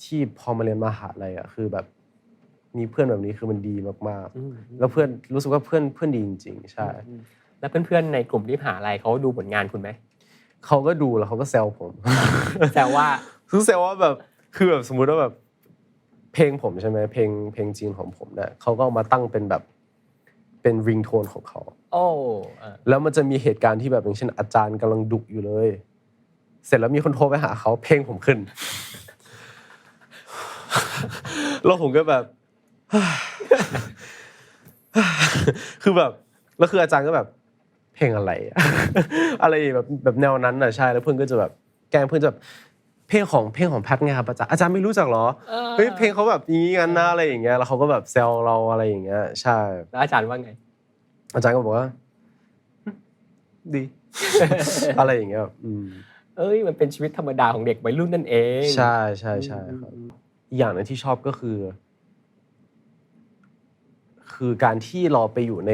ที่พอมาเรียนมหาลัยอ่ะคือแบบมีเพื่อนแบบนี้คือมันดีมากๆแล้วเพื่อนรู้สึกว่าเพื่อนดีจริงๆใช่แล้วเพื่อนๆในกลุ่มที่มหาลัยเขาดูผลงานคุณไหมเขาก็ดูแล้วเขาก็แซวผม แซวว่าคือแซวว่าแบบคือแบบสมมุติว่าแบบเพลงผมใช่ไหมเพลงจีนของผมเนี่ยเขาก็เอามาตั้งเป็นแบบเป็นริงโทนของเขาโอ้แล้วมันจะมีเหตุการณ์ที่แบบอย่างเช่นอาจารย์กำลังดุอยู่เลยเสร็จแล้วมีคนโทรไปหาเขาเพลงผมขึ้น แล้วผมก็แบบ คือแบบแล้วคืออาจารย์ก็แบบเพลงอะไร อะไรแบบแนวนั้นน่ะใช่แล้วเพื่อนก็จะแบบแกล้งเพื่อนจะแบบเพลงของแพทไงครับอาจารย์ไม่รู้จักเหรอเฮ้ยเพลงเขาแบบนี้กันนะอะไรอย่างเงี้ยแล้วเขาก็แบบแซวเราอะไรอย่างเงี้ยใช่แล้วอาจารย์ว่าไงอาจารย์ก็บอกว่าดี อะไรอย่างเงี้ยเอ้ยมันเป็นชีวิตธรรมดาของเด็กวัยรุ่นนั่นเองใช่ใช่ใช่ครับอีกอย่างนึงที่ชอบก็คือการที่เราไปอยู่ใน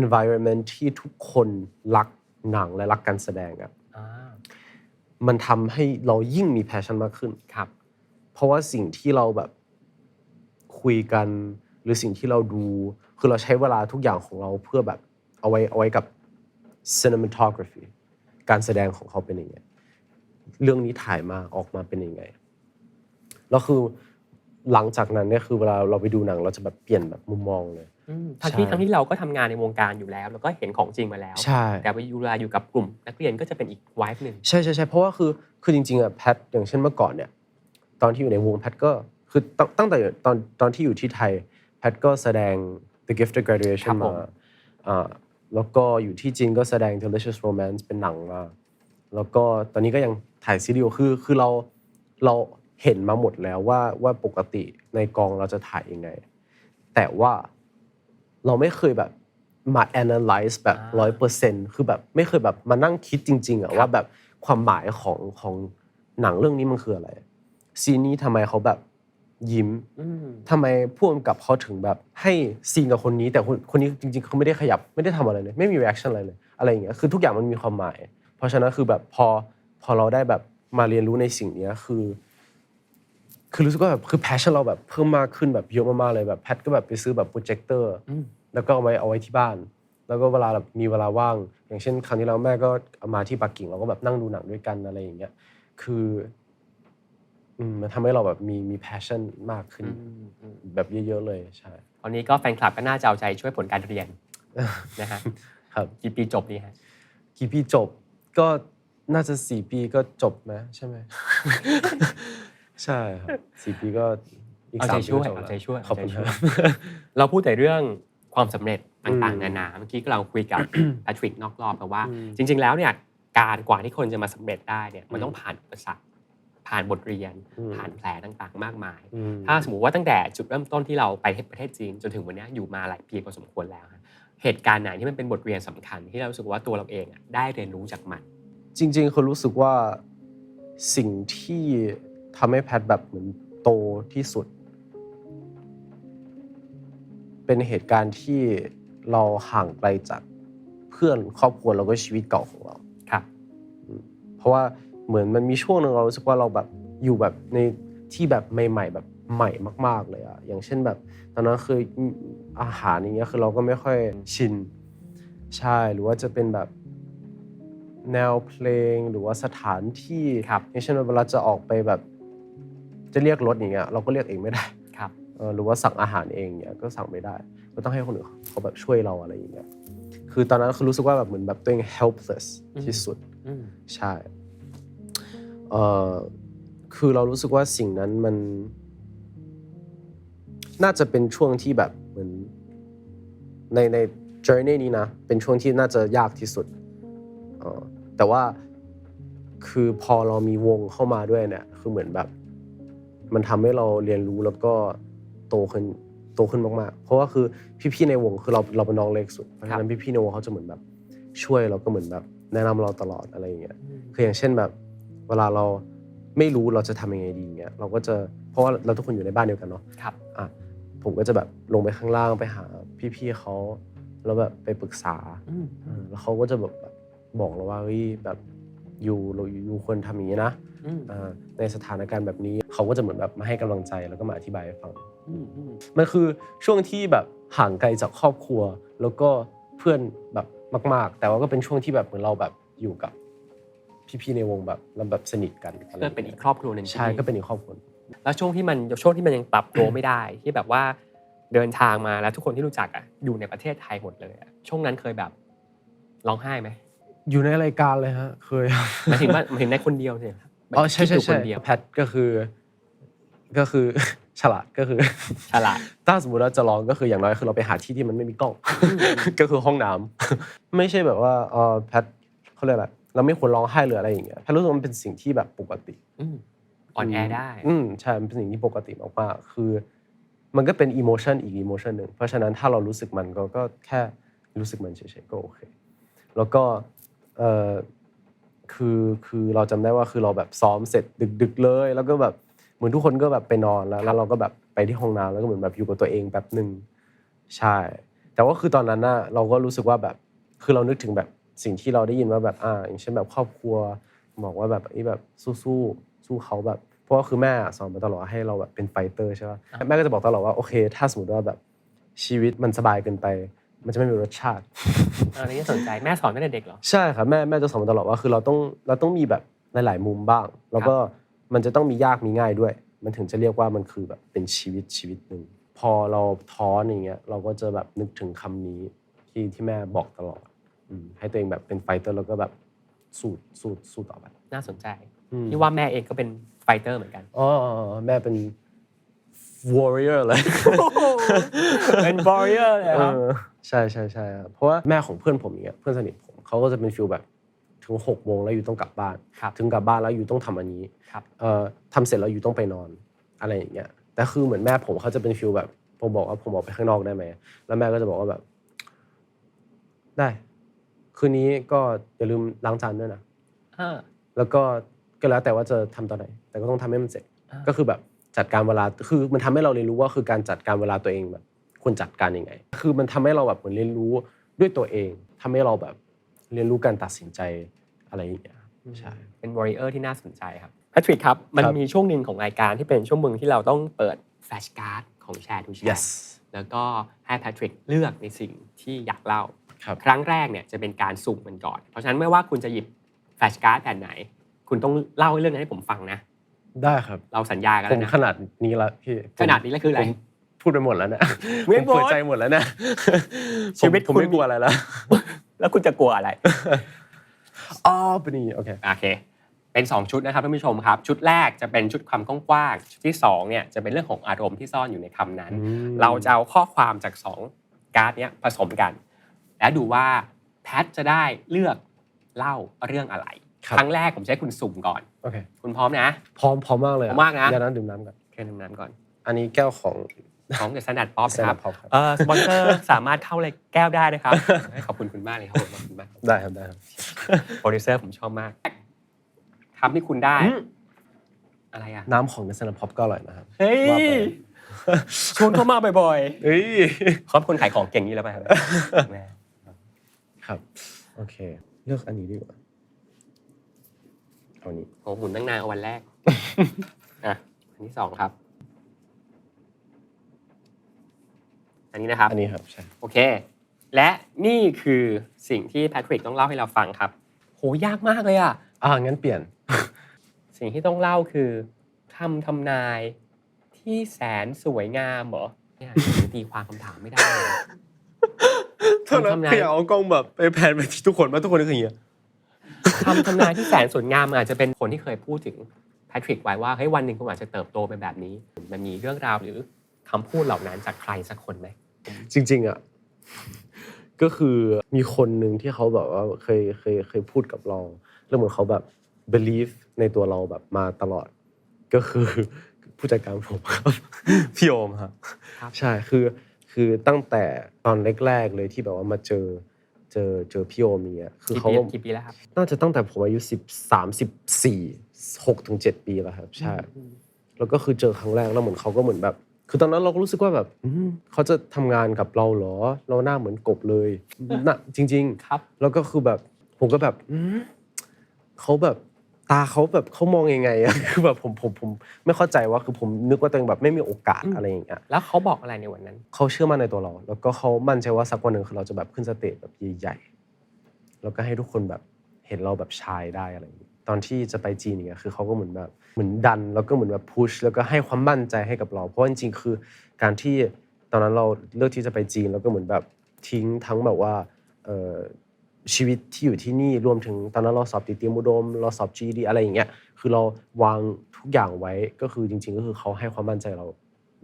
environment ที่ทุกคนรักหนังและรักการแสดงอ่ะ อ่า มันทำให้เรายิ่งมี passion มากขึ้น ครับ เพราะว่าสิ่งที่เราแบบคุยกันหรือสิ่งที่เราดูคือเราใช้เวลาทุกอย่างของเราเพื่อแบบเอาไว้กับ cinematography การแสดงของเขาเป็นยังไงเรื่องนี้ถ่ายมาออกมาเป็นยังไงแล้วคือหลังจากนั้นเนี่ยคือเวลาเราไปดูหนังเราจะแบบเปลี่ยนแบบมุมมองเลยทั้งที่เราก็ทำงานในวงการอยู่แล้วก็เห็นของจริงมาแล้วใช่แต่เวลาอยู่กับกลุ่มนักเรียนก็จะเป็นอีกไวฟ์หนึ่งใช่ใช่ใช่เพราะว่าคือจริงๆอ่ะแพทอย่างเช่นเมื่อก่อนเนี่ยตอนที่อยู่ในวงแพทก็คือตั้งแต่ตอนที่อยู่ที่ไทยแพทก็แสดง The Gift of Graduation มาแล้วก็อยู่ที่จีนก็แสดง Delicious Romance เป็นหนังมาแล้วก็ตอนนี้ก็ยังถ่ายซีรีส์คือเราเห็นมาหมดแล้วว่าปกติในกองเราจะถ่ายยังไงแต่ว่าเราไม่เคยแบบมา analyze แบบ 100% คือแบบไม่เคยแบบมานั่งคิดจริงๆอะว่าแบบความหมายของหนังเรื่องนี้มันคืออะไรซีนนี้ทำไมเขาแบบยิ้มทำไมผู้กำกับเขาถึงแบบให้ซีนกับคนนี้แต่คนนี้จริงๆเขาไม่ได้ขยับไม่ได้ทำอะไรเลยไม่มี reaction อะไรเลยอะไรอย่างเงี้ยคือทุกอย่างมันมีความหมายเพราะฉะนั้นคือแบบพอเราได้แบบมาเรียนรู้ในสิ่งนี้คือรู้สึกว่าแบบคือ passion เราแบบเพิ่มมากขึ้นแบบเยอะมากๆเลยแบบแพทก็แบบไปซื้อแบบโปรเจคเตอร์แล้วก็เอาไว้ที่บ้านแล้วก็เวลาแบบมีเวลาว่างอย่างเช่นครั้งที่แล้วแม่ก็เอามาที่ปักกิ่งเราก็แบบนั่งดูหนังด้วยกันอะไรอย่างเงี้ยคือมันทำให้เราแบบมี passion มากขึ้นแบบเยอะๆเลยใช่ตอนนี้ก็แฟนคลับก็น่าจะเอาใจช่วยผลการเรียนนะฮะครับกี่ปีจบดีฮะกี่ปีจบก็น่าจะ4 ปีก็จบไหมใช่ไหม ใช่ครับ4 ปีก็อีก3 ปีก็จบแล้วเอาใจช่วยขอบคุณครับ เราพูดแต่เรื่องความสำเร็จต่างๆนานาเมื่อกี้เราคุยกับ แพทริกนอกรอบแต่ว่าจริงๆแล้วเนี่ยการกว่าที่คนจะมาสำเร็จได้เนี่ยมันต้องผ่านอุปสรรคผ่านบทเรียนผ่านแผลต่างๆมากมายถ้าสมมุติว่าตั้งแต่จุดเริ่มต้นที่เราไปประเทศจีนจนถึงวันนี้อยู่มาหลายปีพอสมควรแล้วเหตุการณ์ไหนที่มันเป็นบทเรียนสำคัญที่เรารู้สึกว่าตัวเราเองได้เรียนรู้จากมันจริงๆคนรู้สึกว่าสิ่งที่ทำให้แพทแบบเหมือนโตที่สุดเป็นเหตุการณ์ที่เราห่างไกลจากเพื่อนครอบครัวแล้วก็ชีวิตเก่าของเราครับเพราะว่าเหมือนมันมีช่วงนึงเรารู้สึกว่าเราแบบอยู่แบบในที่แบบใหม่ๆแบบใหม่มากๆเลยอะอย่างเช่นแบบตอนนั้นคืออาหารอย่างเงี้ยคือเราก็ไม่ค่อยชินใช่หรือว่าจะเป็นแบบแนวเพลงหรือว่าสถานที่อย่างเช่นเวลาจะออกไปแบบจะเรียกรถอย่างเงี้ยเราก็เรียกเองไม่ได้หรือว่าสั่งอาหารเองเนี่ยก็สั่งไม่ได้ก็ต้องให้คนอื่นเขาแบบช่วยเราอะไรอย่างเงี้ยคือตอนนั้นคือรู้สึกว่าแบบเหมือนแบบตัวเอง helpless ที่สุดใช่คือเรารู้สึกว่าสิ่งนั้นมันน่าจะเป็นช่วงที่แบบเหมือนใน journey นี้นะเป็นช่วงที่น่าจะยากที่สุดแต่ว่าคือพอเรามีวงเข้ามาด้วยเนี่ยคือเหมือนแบบมันทำให้เราเรียนรู้แล้วก็โตขึ้นมากๆเพราะว่าคือพี่ๆในวงคือเราเป็นน้องเล็กสุดเพราะฉะนั้นพี่ๆในวงเขาจะเหมือนแบบช่วยเราก็เหมือนแบบแนะนำเราตลอดอะไรอย่างเงี้ยคืออย่างเช่นแบบเวลาเราไม่รู้เราจะทำยังไงดีเงี้ยเราก็จะเพราะว่าเราทุกคนอยู่ในบ้านเดียวกันเนาะผมก็จะแบบลงไปข้างล่างไปหาพี่ๆเขาแล้วแบบไปปรึกษาแล้วเขาก็จะแบบบอกเราว่าเฮ้ยแบบอยู่ควรทำอย่างนี้นะในสถานการณ์แบบนี้เขาก็จะเหมือนแบบมาให้กำลังใจแล้วก็มาอธิบายให้ฟังมันคือช่วงที่แบบห่างไกลจากครอบครัวแล้วก็เพื่อนแบบมากๆแต่ว่าก็เป็นช่วงที่แบบเหมือนเราแบบอยู่กับพี่ๆในวงแบบเราแบบสนิทกันก็เป็นอีกครอบครัวนึงใช่ก็เป็นอีกครอบครัวแล้วช่วงที่มันยังปรับตัวไม่ได้ที่แบบว่าเดินทางมาแล้วทุกคนที่รู้จักอยู่ในประเทศไทยหมดเลยช่วงนั้นเคยแบบร้องไห้ไหมอยู่ในรายการเลยฮะเคยหมายถึงในคนเดียวสิอ๋อใช่แพทก็คือฉลาดก็คือฉลาดถ้าสมมติเราจะร้องก็คืออย่างน้อยคือเราไปหาที่ที่มันไม่มีกล้องก็คือห้องน้ำไม่ใช่แบบว่าแพทเขาเรียกอะไรเราไม่ควรร้องไห้หรืออะไรอย่างเงี้ยแพทรู้สึกมันเป็นสิ่งที่แบบปกติออนแอร์ได้ใช่มันเป็นสิ่งที่ปกติมากๆคือมันก็เป็นอีโมชันอีกอีโมชันหนึ่งเพราะฉะนั้นถ้าเรารู้สึกมันก็แค่รู้สึกมันเฉยๆก็โอเคแล้วก็คือเราจำได้ว่าคือเราแบบซ้อมเสร็จดึกๆเลยแล้วก็แบบเหมือนทุกคนก็แบบไปนอนแล้วเราก็แบบไปที่ห้องน้ำแล้วก็เหมือนแบบอยู่กับตัวเองแป๊บนึงใช่ แต่ว่าคือตอนนั้นน่ะเราก็รู้สึกว่าแบบคือเรานึกถึงแบบสิ่งที่เราได้ยินว่าแบบอย่างเช่นแบบครอบครัวบอกว่าแบบแบบสู้เขาแบบเพราะว่าคือแม่สอนมาตลอดให้เราแบบเป็นไฟเตอร์ใช่ป่ะแม่ก็จะบอกตลอดว่าโอเคถ้าสมมติว่าแบบชีวิตมันสบายเกินไปมันจะไม่มีรสชาติ อันนี้สนใจแม่สอนตั้งแต่เด็กเหรอใช่ครับแม่จะสอนมาตลอดว่าคือเราต้องมีแบบหลายๆมุมบ้างแล้วก็มันจะต้องมียากมีง่ายด้วยมันถึงจะเรียกว่ามันคือแบบเป็นชีวิตหนึ่งพอเราท้ออย่างเงี้ยเราก็จะแบบนึกถึงคำนี้ที่แม่บอกตลอดให้ตัวเองแบบเป็นไฟเตอร์แล้วก็แบบสู้ต่อไปน่าสนใจที่ว่าแม่เองก็เป็นไฟเตอร์เหมือนกันอ๋อแม่เป็น warrior เลย เป็น warrior เลยครับใช่ครับเพราะว่าแม่ของเพื่อนผมเนี่ยเพื่อนสนิทผมเขาก็จะเป็นฟีลแบบถึง6 โมงแล้วอยู่ต้องกลับบ้านถึงกลับบ้านแล้วอยู่ต้องทำอันนี้ทำเสร็จแล้วอยู่ต้องไปนอนอะไรอย่างเงี้ยแต่คือเหมือนแม่ผมเขาจะเป็นฟีลแบบผมบอกว่าผมออกไปข้างนอกได้ไหมแล้วแม่ก็จะบอกว่าแบบได้คืนนี้ก็อย่าลืมล้างจานด้วยนะแล้วก็แล้วแต่ว่าจะทำตอนไหนแต่ก็ต้องทำให้มันเสร็จก็คือแบบจัดการเวลาคือมันทำให้เราเรียนรู้ว่าคือการจัดการเวลาตัวเองแบบควรจัดการยังไงคือมันทำให้เราแบบเหมือนเรียนรู้ด้วยตัวเองทำให้เราแบบเรียนรู้การตัดสินใจอะไรอย่างเงี้ยใช่เป็น warrior ที่น่าสนใจครับแพทริกครับมันมีช่วงหนึ่งของรายการที่เป็นช่วงมึงที่เราต้องเปิดแฟลชการ์ดของแชร์ทูแชร์แล้วก็ให้แพทริกเลือกในสิ่งที่อยากเล่าครั้งแรกเนี่ยจะเป็นการสุ่มมันก่อนเพราะฉะนั้นไม่ว่าคุณจะหยิบแฟลชการ์ดแผ่นไหนคุณต้องเล่าเรื่องนั้นให้ผมฟังนะได้ครับเราสัญญากันแล้วนะขนาดนี้ละพี่ขนาดนี้แล้วคืออะไรพูดไปหมดแล้วนะผมเปิดใจหมดแล้วนะชีวิตผมไม่กลัวอะไรแล้วแล้วคุณจะกลัวอะไรเป็นนี่โอเคเป็น2ชุดนะครับท่านผู้ชมครับชุดแรกจะเป็นชุดความกว้างชุดที่2เนี่ยจะเป็นเรื่องของอารมณ์ที่ซ่อนอยู่ในคำนั้นเราจะเอาข้อความจาก2การ์ดนี้ผสมกันและดูว่าแพทจะได้เลือกเล่าเรื่องอะไรครั้งแรกผมจะให้คุณสุ่มก่อนโอเคคุณพร้อมนะพร้อมมากเลยพร้อมมากนะเดี๋ยวนั้นดื่มน้ำก่อนดื่มน้ำก่อนอันนี้แก้วของThe Standard Pop ครับสปอนเซอร์สามารถเข้าเลยแก้วได้นะครับขอบคุณคุณมากเลยครับขอบคุณมากได้ครับโปรดิวเซอร์ผมชอบมากทำให้คุณได้อะไรอะน้ำของ The Standard Pop ก็อร่อยนะครับเฮ้ยชวนเข้ามาบ่อยๆเฮ้ยเขาเป็นคนขายของเก่งนี้แล้วป่ะครับโอเคเลือกอันนี้ดีกว่าเอานี้โอ้หมุนตั้งนานเอาวันแรกอันที่2ครับอันนี้นะครับอันนี้ครับใช่โอเคและนี่คือสิ่งที่แพทริกต้องเล่าให้เราฟังครับโหยากมากเลยงั้นเปลี่ยนสิ่งที่ต้องเล่าคือคำทำนายที่แสนสวยงามเหรอเนี่ยตีความคำถามไม่ได้เลยคำทำนายพี่เอากล้องแบบไปแพนไปที่ทุกคนว่าทุกคนนึกอย่างเงี้ยคำทำนายที่แสนสวยงามอาจจะเป็นคนที่เคยพูดถึงแพทริกไว้ว่าเฮ้ยวันหนึ่งคุณอาจจะเติบโตเป็นแบบนี้มันมีเรื่องราวหรือคำพูดเหล่านั้นจากใครสักคนไหมจริงๆก็คือมีคนหนึ่งที่เขาแบบว่าเคยพูดกับเราแล้วเหมือนเขาแบบ believe ในตัวเราแบบมาตลอดก็คือผู้จัดการผมครับพี่โอมครับใช่คือตั้งแต่ตอนแรกๆเลยที่แบบว่ามาเจอพี่โอมเนี่ยคือเขากี่ปีแล้วครับน่าจะตั้งแต่ผมอายุ6 ถึง 7 ปีแล้วครับใช่แล้วก็คือเจอครั้งแรกแล้วเหมือนเขาก็เหมือนแบบคือตอนนั้นเราก็รู้สึกว่าแบบเขาจะทำงานกับเราเหรอเราหน้าเหมือนกบเลยน่ะจริงๆครับแล้วก็คือแบบผมก็แบบเขาแบบตาเขาแบบเขามองยังไงคือแบบผมไม่เข้าใจว่าคือผมนึกว่าตัวเองแบบไม่มีโอกาสอะไรอย่างเงี้ยแล้วเขาบอกอะไรในวันนั้นเขาเชื่อมั่นในตัวเราแล้วก็เขามั่นใจว่าสักวันหนึ่งคือเราจะแบบขึ้นสเตจแบบใหญ่ๆแล้วก็ให้ทุกคนแบบเห็นเราแบบชายได้อะไรอย่างเงี้ยตอนที่จะไปจีนเนี่ยคือเขาก็เหมือนแบบเหมือนดันแล้วก็เหมือนแบบพุชแล้วก็ให้ความมั่นใจให้กับเราเพราะจริงๆคือการที่ตอนนั้นเราเลือกที่จะไปจีนแล้วก็เหมือนแบบทิ้งทั้งแบบว่าชีวิตที่อยู่ที่นี่รวมถึงตอนนั้นเราสอบติดเตรียมอุดมเราสอบ GED อะไรอย่างเงี้ยคือเราวางทุกอย่างไว้ก็คือจริงๆก็คือเขาให้ความมั่นใจเรา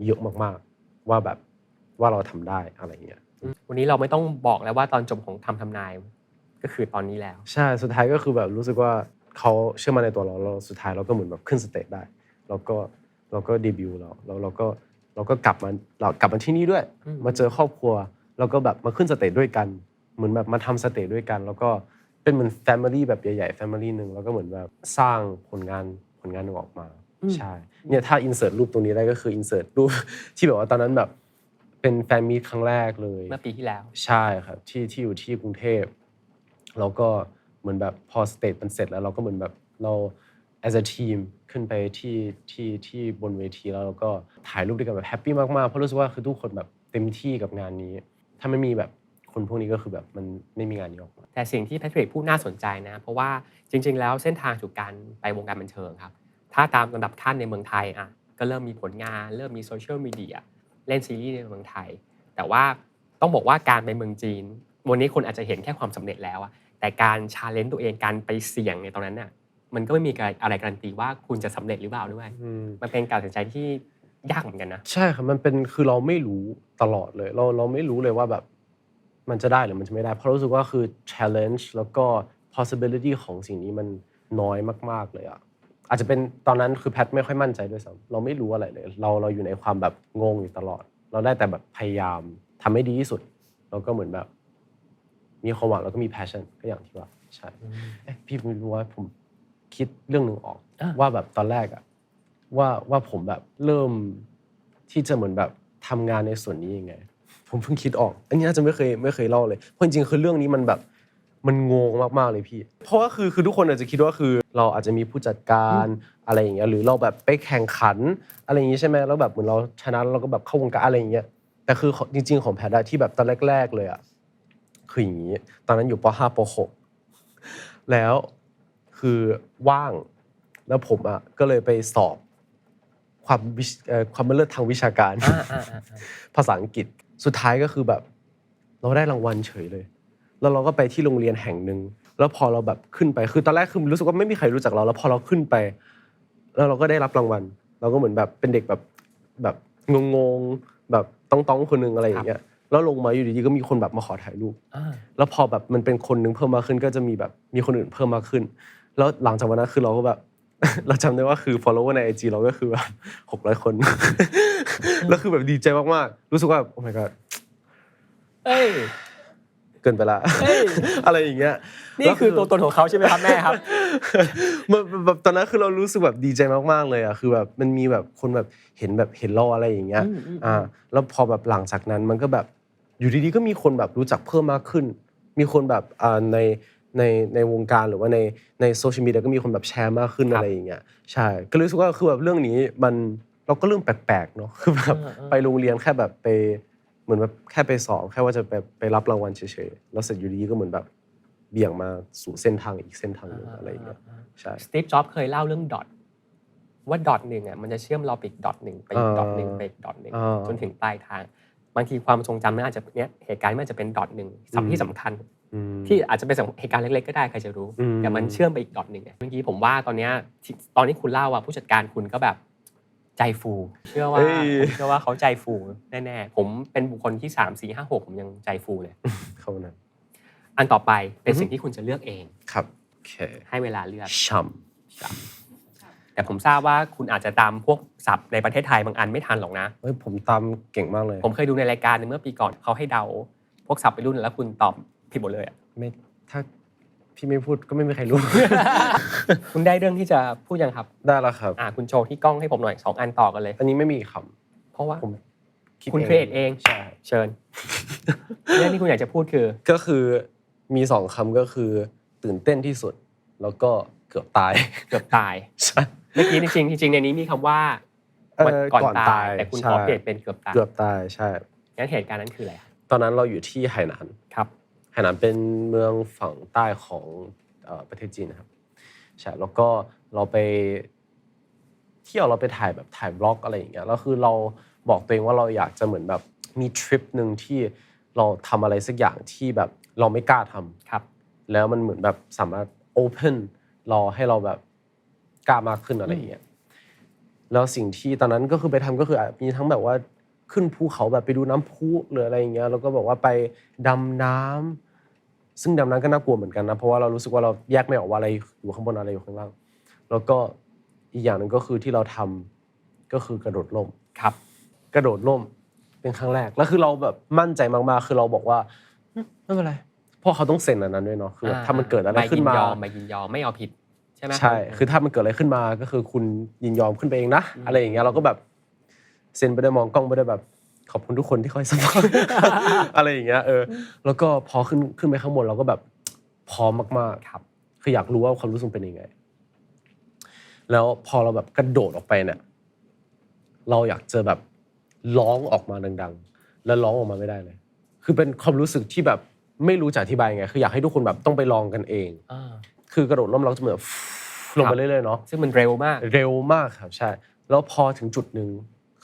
เยอะมากๆว่าแบบว่าเราทำได้อะไรอย่างเงี้ยวันนี้เราไม่ต้องบอกแล้วว่าตอนจบของทำนายก็คือตอนนี้แล้วใช่สุดท้ายก็คือแบบรู้สึกว่าเขาเชื่อมั่นในตัวเราแล้วสุดท้ายเราก็เหมือนแบบขึ้นสเตจได้เราก็เดบิวต์เราก็กลับมาที่นี่ด้วยมาเจอครอบครัวแล้วก็แบบมาขึ้นสเตจด้วยกันเหมือนแบบมาทำสเตจด้วยกันแล้วก็เป็นเหมือนแฟมิลี่แบบใหญ่ๆแฟมิลี่นึงแล้วก็เหมือนแบบสร้างผลงานนึงออกมาใช่เนี่ยถ้าอินเสิร์ตรูปตรงนี้ได้ก็คืออินเสิร์ตรูปที่แบบว่าตอนนั้นแบบ เป็นแฟนมีตครั้งแรกเลย เมื่อปีที่แล้ว ใช่ครับที่อยู่ที่กรุงเทพแล้วก็เหมือนแบบพอสเตจมันเสร็จแล้วเราก็เหมือนแบบเรา as a team ขึ้นไปที่บนเวทีแล้วเราก็ถ่ายรูปด้วยกันแบบแฮปปี้มากๆเพราะรู้สึกว่าคือทุกคนแบบเต็มที่กับงานนี้ถ้าไม่มีแบบคนพวกนี้ก็คือแบบมันไม่มีงานนี้ออกมาแต่สิ่งที่แพทริกพูดน่าสนใจนะเพราะว่าจริงๆแล้วเส้นทางสู่การไปวงการบันเทิงครับถ้าตามลำดับขั้นในเมืองไทยก็เริ่มมีผลงานเริ่มมีโซเชียลมีเดียเล่นซีรีส์ในเมืองไทยแต่ว่าต้องบอกว่าการไปเมืองจีนวันนี้คนอาจจะเห็นแค่ความสำเร็จแล้วแต่การชาเลนจ์ตัวเองการไปเสี่ยงในตอนนั้นน่ะมันก็ไม่มีอะไรการันตีว่าคุณจะสำเร็จหรือเปล่าด้วยมันเป็นการตัดสินใจที่ยากเหมือนกันนะใช่ครับมันเป็นคือเราไม่รู้ตลอดเลยเราไม่รู้เลยว่าแบบมันจะได้หรือมันจะไม่ได้เพราะรู้สึกว่าคือ challenge แล้วก็ possibility ของสิ่งนี้มันน้อยมากๆเลยอาจจะเป็นตอนนั้นคือแพทไม่ค่อยมั่นใจด้วยซ้ำเราไม่รู้อะไรเลยเราอยู่ในความแบบงงอยู่ตลอดเราได้แต่แบบพยายามทำให้ดีที่สุดแล้วก็เหมือนแบบมีความหวังแล้วก็มี passion ก็อย่างที่ว่าใช่พี่ไม่รู้ว่าผมคิดเรื่องหนึ่งออกว่าแบบตอนแรกว่าผมแบบเริ่มที่จะเหมือนแบบทำงานในส่วนนี้ยังไงผมเพิ่งคิดออกอันนี้น่าจะไม่เคยเล่าเลยเพราะจริงๆคือเรื่องนี้มันแบบมันงงมากๆเลยพี่เพราะว่าคือทุกคนอาจจะคิดว่าคือเราอาจจะมีผู้จัดการอะไรอย่างเงี้ยหรือเราแบบไปแข่งขันอะไรอย่างงี้ใช่ไหมแล้วแบบเหมือนเราชนะแล้วเราก็แบบเข้าวงการอะไรอย่างเงี้ยแต่คือจริงๆของแพทย์ที่แบบตอนแรกๆเลยคืออย่างงี้ตอนนั้นอยู่ป.5 ป.6 แล้วคือว่างแล้วผมก็เลยไปสอบความเลิศทางวิชาการภาษาอังกฤษสุดท้ายก็คือแบบเราได้รางวัลเฉยเลยแล้วเราก็ไปที่โรงเรียนแห่งหนึ่งแล้วพอเราแบบขึ้นไปคือตอนแรกคือรู้สึกว่าไม่มีใครรู้จักเราแล้วพอเราขึ้นไปแล้วเราก็ได้รับรางวัลเราก็เหมือนแบบเป็นเด็กแบบงงๆแบบต้องคนนึงอะไรอย่างเงี้ยแล้วลงมาอยู่ดีๆก็มีคนแบบมาขอถ่ายรูปแล้วพอแบบมันเป็นคนนึงเพิ่มมากขึ้นก็จะมีแบบมีคนอื่นเพิ่มมากขึ้นแล้วหลังจากวันนั้นคือเราก็แบบเราจำได้ว่าคือ follower ใน IG เราก็คือแบบ600 คนแล้วคือแบบดีใจมากๆรู้สึกว่า oh my god เกินไปละอะไรอย่างเงี้ยนี่คือตัวตนของเขาใช่ไหมครับแม่ครับแบบตอนนั้นคือเรารู้สึกแบบดีใจมากๆเลยคือแบบมันมีแบบคนแบบเห็นเราอะไรอย่างเงี้ยแล้วพอแบบหลังจากนั้นมันก็แบบอยู่ดีๆก็มีคนแบบรู้จักเพิ่มมากขึ้นมีคนแบบในวงการหรือว่าในโซเชียลมีเดียก็มีคนแบบแชร์มากขึ้นอะไรอย่างเงี้ยใช่ก็รู้สึกว่าคือแบบเรื่องนี้มันเราก็เรื่องแปลกๆเนาะคือแบบไปโรงเรียนแค่แบบไปเหมือนแบบแค่ไปสอบแค่ว่าจะไปรับรางวัลเฉยๆแล้วเสร็จอยู่ดีก็เหมือนแบบเบี่ยงมาสู่เส้นทางอีกเส้นทางนึงอะไรอย่างเงี้ยใช่สตีฟจ็อบส์เคยเล่าเรื่องดอทว่าดอทหนึ่งมันจะเชื่อมเราไปอีกดอทหนึ่งไปอีกดอทหนึ่งไปอีกดอทหนึ่งจนถึงปลายทางบางทีความทรงจำมันอาจจะเหตุการณ์มันอาจจะเป็นดอทหนึ่งที่สำคัญที่อาจจะเป็นเหตุการณ์เล็กๆก็ได้ใครจะรู้แต่มันเชื่อมไปอีกดอทหนึ่งเมื่อกี้ผมว่าตอนนี้คุณเล่าผู้จัดการคุณก็แบบใจฟูเชื่อว่าเขาใจฟูแน่ๆผมเป็นบุคคลที่3 4 5 6ผมยังใจฟูเลยเขานั้นอันต่อไปเป็นสิ่งที่คุณจะเลือกเองครับโอเคให้เวลาเลือกช่ำแต่ผมทราบว่าคุณอาจจะตามพวกศัพท์ในประเทศไทยบางอันไม่ทันหรอกนะผมตามเก่งมากเลยผมเคยดูในรายการเมื่อปีก่อนเขาให้เดาพวกศัพท์ไปรุ่นแล้วคุณตอบผิดหมดเลยไม่ถ้าพี่ไม่พูดก็ไม่มีใครรู้ คุณได้เรื่องที่จะพูดยังครับได้แล้วครับคุณโชว์ที่กล้องให้ผมหน่อย2 อันต่อกันเลยอันนี้ไม่มีคำเพราะว่าผมคุณครีเอทเองใช่เชิญเรื่องที่คุณอยากจะพูดก็คือมี2 คำก็คือตื่นเต้นที่สุดแล้วก็เกือบตายใช่เมื่อกี้จริงในนี้มีคำว่าก่อนตายแต่คุณขอเปลี่ยนเป็นเกือบตายใช่งั้นเหตุการณ์นั้นคืออะไรตอนนั้นเราอยู่ที่ไหหนานครับไหหนานเป็นเมืองฝั่งใต้ของประเทศจีนนะครับใช่แล้วก็เราไปเที่ยวเราไปถ่ายบล็อกอะไรอย่างเงี้ยแล้วคือเราบอกตัวเองว่าเราอยากจะเหมือนแบบมีทริปนึงที่เราทำอะไรสักอย่างที่แบบเราไม่กล้าทำครับแล้วมันเหมือนแบบสามารถโอเพนรอให้เราแบบกล้ามากขึ้นอะไรอย่างเงี้ยแล้วสิ่งที่ตอนนั้นก็คือไปทำก็คือมีทั้งแบบว่าขึ้นภูเขาแบบไปดูน้ำพุหรืออะไรอย่างเงี้ยแล้วก็บอกว่าไปดำน้ำซึ่งดำน้ำก็น่ากลัวเหมือนกันนะเพราะว่าเรารู้สึกว่าเราแยกไม่ออกว่าอะไรอยู่ข้างบนอะไรอยู่ข้างล่างแล้วก็อีกอย่างนึงก็คือที่เราทำก็คือกระโดดร่มครับกระโดดร่มเป็นครั้งแรกแล้วคือเราแบบมั่นใจมากๆคือเราบอกว่าไม่เป็นไรเพราะเขาต้องเซ็นอันนั้นด้วยเนาะคือถ้ามันเกิดอะไรขึ้นมาไม่ยินยอมไม่เอาผิดใช่ไหมใช่คือถ้ามันเกิดอะไรขึ้นมาก็คือคุณยินยอมขึ้นไปเองนะอะไรอย่างเงี้ยเราก็แบบเซ็นไปได้มองกล้องไปได้แบบ ขอบคุณทุกคนที่คอยสปอร์ต อะไรอย่างเงี้ยแล้วก็พอขึ้นไปข้างบนเราก็แบบพร้อมมากๆครับคืออยากรู้ว่าความรู้สึกเป็นยังไงแล้วพอเราแบบกระโดดออกไปเนี่ยเราอยากจะแบบร้องออกมาดังๆแล้วร้องออกมาไม่ได้เลยคือเป็นความรู้สึกที่แบบไม่รู้จะอธิบายยังไงคืออยากให้ทุกคนแบบต้องไปลองกันเองคือกระโดดร่มเราจะเหมือนลงไปเรื่อยๆเนาะซึ่งมันเร็วมากครับใช่แล้วพอถึงจุดนึง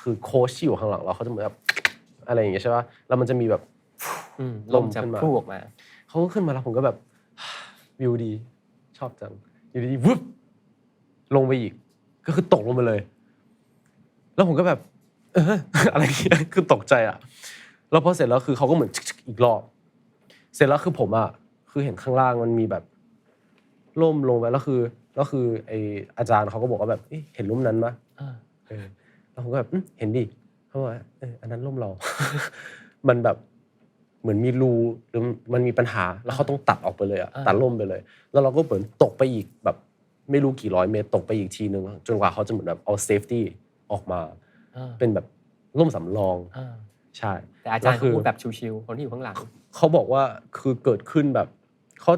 คือโค้ชที่อยู่ข้างหลังเราเขาจะเหมือนแบบอะไรอย่างเงี้ยใช่ป่ะแล้วมันจะมีแบบลมจะพุ่งออกมาเขาก็ขึ้นมาแล้วผมก็แบบวิวดีชอบจังอยู่ดีๆวึบลงไปอีกก็คือตกลงไปเลยแล้วผมก็แบบอะไรอย่างเงี้ยคือตกใจอ่ะแล้วพอเสร็จแล้วคือเขาก็เหมือนอีกรอบเสร็จแล้วคือผมอ่ะคือเห็นข้างล่างมันมีแบบล่มลงไปแล้วคือไออาจารย์เขาก็บอกว่าแบบเห็นล่มนั้นมั้ยแล้วผมก็แบบเห็นดิเขาบอกว่าอันนั้นล่มเรา มันแบบเหมือนมีรูหรือมันมีปัญหาแล้วเขาต้องตัดออกไปเลยอ่ะตัดล่มไปเลยแล้วเราก็เหมือนตกไปอีกแบบไม่รู้กี่ร้อยเมตรตกไปอีกทีนึงจนกว่าเขาจะเหมือนแบบเอาเซฟตี้ออกมาเป็นแบบล่มสำรองใช่แต่อาจารย์พูดแบบชิวๆคนที่อยู่ข้างหลังเขาบอกว่าคือเกิดขึ้นแบบเขา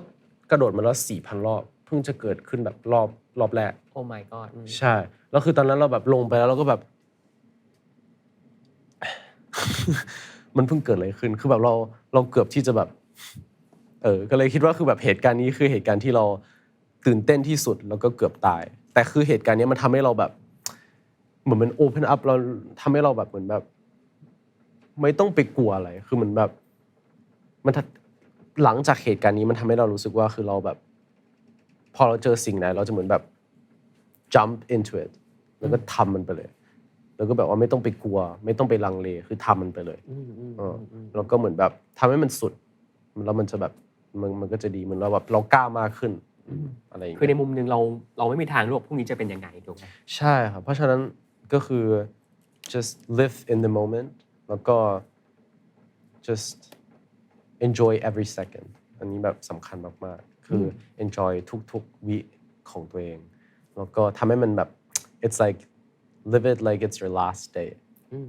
กระโดดมาแล้ว 4,000 รอบเพิ่งจะเกิดขึ้นแบบรอบแรกโอ้ my god ใช่แล้วคือตอนนั้นเราแบบลงไปแล้วเราก็แบบ มันเพิ่งเกิดอะไรขึ้นคือแบบเราเกือบที่จะแบบก็เลยคิดว่าคือแบบเหตุการณ์นี้คือเหตุการณ์ที่เราตื่นเต้นที่สุดแล้วก็เกือบตายแต่คือเหตุการณ์นี้มันทำให้เราแบบเหมือนมันโอเพนอัพเราทำให้เราแบบเหมือนแบบไม่ต้องไปกลัวอะไรคือเหมือนแบบมันหลังจากเหตุการณ์นี้มันทำให้เรารู้สึกว่าคือเราแบบพอเราเจอสิ่งไหนเราจะเหมือนแบบ jump into it แล้วก็ทำมันไปเลยแล้วก็แบบว่าไม่ต้องไปกลัวไม่ต้องไปลังเลคือทำมันไปเลยแล้วก็เหมือนแบบทำให้มันสุดแล้วมันจะแบบมันก็จะดีเหมือนเราแบบเรากล้ามากขึ้นอะไรอย่างเงี้ยคือในมุมนึงเราไม่มีทางรู้ว่าพรุ่งนี้จะเป็นยังไงถูกไหมใช่ครับเพราะฉะนั้นก็คือ just live in the moment แล้วก็ just enjoy every second อันนี้แบบสำคัญมากๆคือ enjoy ทุกๆวิของตัวเองแล้วก็ทำให้มันแบบ it's like live it like it's your last day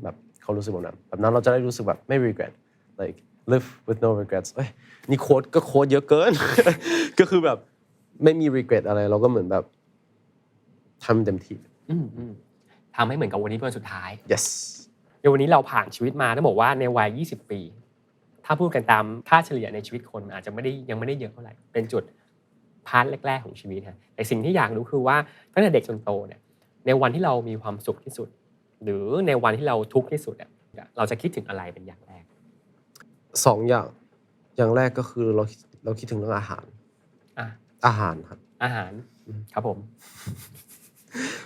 แบบเขารู้สึกแบบนั้นเราจะได้รู้สึกแบบไม่ regret like live with no regrets นี่โค้ดเยอะเกิน ก็คือแบบไม่มี regret อะไรเราก็เหมือนแบบทำเต็มที่ทำให้เหมือนกับวันนี้เป็นวันสุดท้าย yes ในวันนี้เราผ่านชีวิตมาต้องบอกว่าในวัย20 ปีถ้าพูดกันตามค่าเฉลี่ยในชีวิตคนอาจจะยังไม่ได้เยอะเท่าไหร่เป็นจุดพาร์ทแรกๆของชีวิตฮะแต่สิ่งที่อยากรู้คือว่าตั้งแต่เด็กจนโตเนี่ยในวันที่เรามีความสุขที่สุดหรือในวันที่เราทุกข์ที่สุดเนี่ยเราจะคิดถึงอะไรเป็นอย่างแรก2 อย่างแรกก็คือเราคิดถึงเรื่องอาหารอาหารครับอาหารครับผม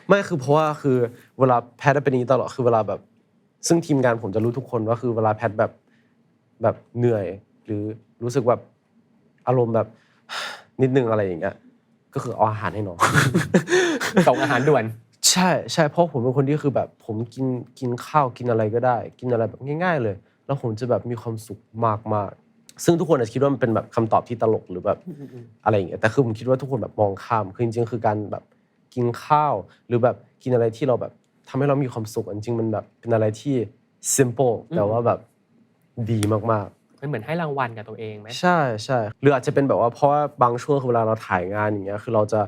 ไม่คือเพราะว่าคือเวลาแพทย์เป็นอย่างนี้ตลอดคือเวลาแบบซึ่งทีมงานผมจะรู้ทุกคนว่าคือเวลาแพทย์แบบเหนื่อยหรือรู้สึกแบบอารมณ์แบบนิดนึงอะไรอย่างเงี้ยก็คือเอาอาหารให้น้อง ส่งอาหารด่วนใช่เพราะผมเป็นคนที่คือแบบผมกินข้าวกินอะไรก็ได้กินอะไรแบบง่ายๆเลยแล้วผมจะแบบมีความสุขมากๆซึ่งทุกคนอาจจะคิดว่ามันเป็นแบบคำตอบที่ตลกหรือแบบอะไรอย่างเงี้ยแต่คือผมคิดว่าทุกคนแบบมองข้ามคือจริงๆคือการแบบกินข้าวหรือแบบกินอะไรที่เราแบบทำให้เรามีความสุขจริงๆมันแบบเป็นอะไรที่ simple แต่ว่าแบบดีมากๆมันเหมือนให้รางวัลกับตัวเองไหมใช่หรืออาจจะเป็นแบบว่าเพราะว่าบางช่วงคือเวลาเราถ่ายงานอย่างเงี้ยคือเราจะ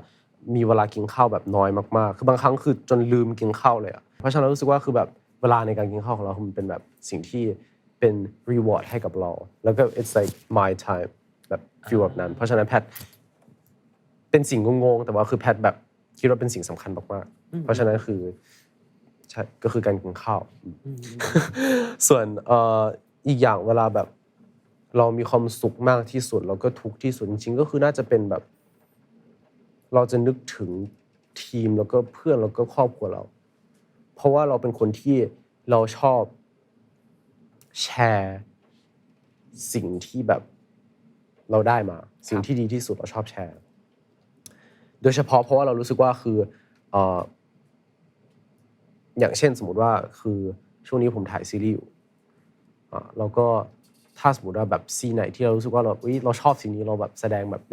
มีเวลากินข้าวแบบน้อยมากๆคือบางครั้งคือจนลืมกินข้าวเลยอ่ะเพราะฉะนั้นรู้สึกว่าคือแบบเวลาในการกินข้าวของเรามันเป็นแบบสิ่งที่เป็น reward ให้กับเราแล้วก็ it's like my time แบบฟีลแบบนั้นเพราะฉะนั้นแพทเป็นสิ่งงงๆแต่ว่าคือแพทแบบคิดว่าเป็นสิ่งสำคัญมากๆเพราะฉะนั้นคือใช่ก็คือการกินข้าวส่วนอีกอย่างเวลาแบบเรามีความสุขมากที่สุดแล้วก็ทุกข์ที่สุดจริงๆก็คือน่าจะเป็นแบบเราจะนึกถึงทีมแล้วก็เพื่อนแล้วก็ครอบครัวเราเพราะว่าเราเป็นคนที่เราชอบแชร์สิ่งที่แบบเราได้มาสิ่งที่ดีที่สุดเราชอบแชร์โดยเฉพาะเพราะว่าเรารู้สึกว่าคืออย่างเช่นสมมติว่าคือช่วงนี้ผมถ่ายซีรีส์อยู่แล้วก็ถ้าสมมติว่าแบบซีนไหนที่เรารู้สึกว่าเราชอบสิ่งนี้เราแบบแสดงแบบ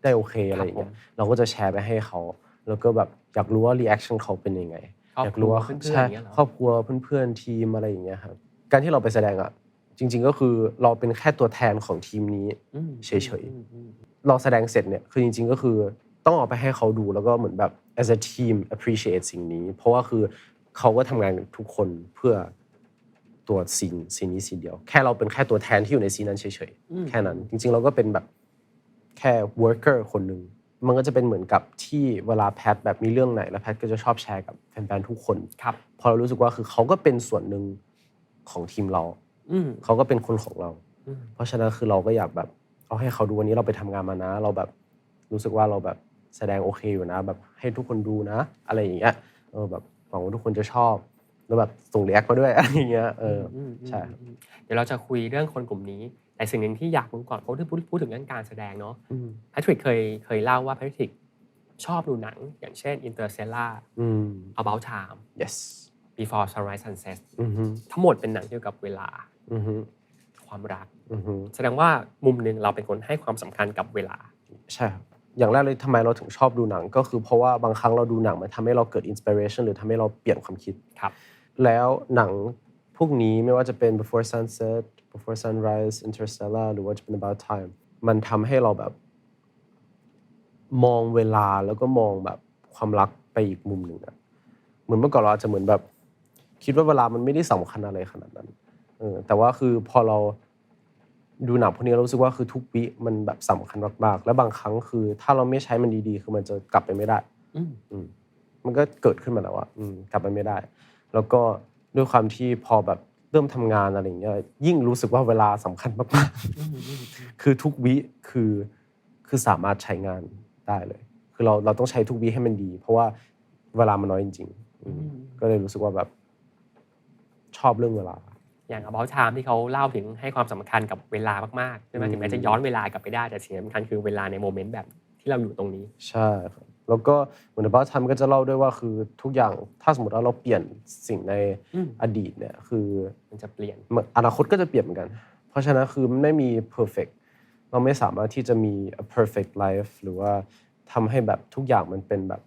ได้โอเคอะไรอย่างเงี้ยเราก็จะแชร์ไปให้เขาแล้วก็แบบอยากรู้ว่ารีแอคชั่นเขาเป็นยังไงอยากรู้ว่าใช่ครอบครัวเพื่อนๆทีมอะไรอย่างเงี้ยครับ การที่เราไปแสดงอ่ะจริงๆก็คือเราเป็นแค่ตัวแทนของทีมนี้เฉยๆเราแสดงเสร็จเนี่ยคือจริงๆก็คือต้องเอาไปให้เขาดูแล้วก็เหมือนแบบ as a team appreciate สิ่งนี้เพราะว่าคือเขาก็ทำงานกันทุกคนเพื่อตัวซีนนี้ซีนเดียวแค่เราเป็นแค่ตัวแทนที่อยู่ในซีนนั้นเฉยๆแค่นั้นจริงๆเราก็เป็นแบบแค่ worker คนหนึ่งมันก็จะเป็นเหมือนกับที่เวลาแพทแบบมีเรื่องไหนแล้วแพทก็จะชอบแชร์กับแฟนๆทุกคนครับพอเรารู้สึกว่าคือเขาก็เป็นส่วนหนึ่งของทีมเราเขาก็เป็นคนของเราเพราะฉะนั้นคือเราก็อยากแบบเอาให้เขาดูวันนี้เราไปทำงานมานะเราแบบรู้สึกว่าเราแบบแสดงโอเคอยู่นะแบบให้ทุกคนดูนะอะไรอย่างเงี้ยแบบหวังว่าทุกคนจะชอบแล้วแบบส่งรีแอคมาด้วยอะไรอย่างเงี้ยใช่ครับเดี๋ยวเราจะคุยเรื่องคนกลุ่มนี้แต่สิ่งหนึ่งที่อยากรู้ก่อนเพราะที่พูดถึงเรื่องการแสดงเนาะแพทริกเคยเล่าว่าแพทริกชอบดูหนังอย่างเช่น Interstellar About Time yes Before Sunrise Sunset ทั้งหมดเป็นหนังเกี่ยวกับเวลาความรักแสดงว่ามุมหนึ่งเราเป็นคนให้ความสำคัญกับเวลาใช่ครับอย่างแรกเลยทำไมเราถึงชอบดูหนังก็คือเพราะว่าบางครั้งเราดูหนังมันทำให้เราเกิด inspiration หรือทำให้เราเปลี่ยนความคิดครับแล้วหนังพวกนี้ไม่ว่าจะเป็น Before Sunset Before Sunrise Interstellar หรือว่าจะเป็น About Time มันทำให้เราแบบมองเวลาแล้วก็มองแบบความรักไปอีกมุมหนึ่งอะเหมือนเมื่อก่อนเราอาจจะเหมือนแบบคิดว่าเวลามันไม่ได้สำคัญอะไรขนาดนั้นแต่ว่าคือพอเราดูหนังพวกนี้เรารู้สึกว่าคือทุกวิมันแบบสำคัญมากๆและบางครั้งคือถ้าเราไม่ใช้มันดีๆคือมันจะกลับไปไม่ได้มันก็เกิดขึ้นมาแล้วกลับไปไม่ได้แล้วก็ด้วยความที่พอแบบเริ่มทำงานอะไรอย่างเงี้ยยิ่งรู้สึกว่าเวลาสำคัญมากๆคือทุกวิคือสามารถใช้งานได้เลยคือเราต้องใช้ทุกวิให้มันดีเพราะว่าเวลามันน้อยจริงๆก็เลยรู้สึกว่าแบบชอบเรื่องเวลาอย่าง About Time ที่เขาเล่าถึงให้ความสำคัญกับเวลามากๆใช่ไหมถึงแม้จะย้อนเวลากลับไปได้แต่สิ่งสำคัญคือเวลาในโมเมนต์แบบที่เราอยู่ตรงนี้ใช่ครับแล้วก็เหมือน About Time ก็จะเล่าด้วยว่าคือทุกอย่างถ้าสมมติว่าเราเปลี่ยนสิ่งในอดีตเนี่ยคือมันจะเปลี่ยนอนาคตก็จะเปลี่ยนเหมือนกันเพราะฉะนั้นคือมันไม่มี perfect เราไม่สามารถที่จะมี a perfect life หรือว่าทำให้แบบทุกอย่างมันเป็นแบบ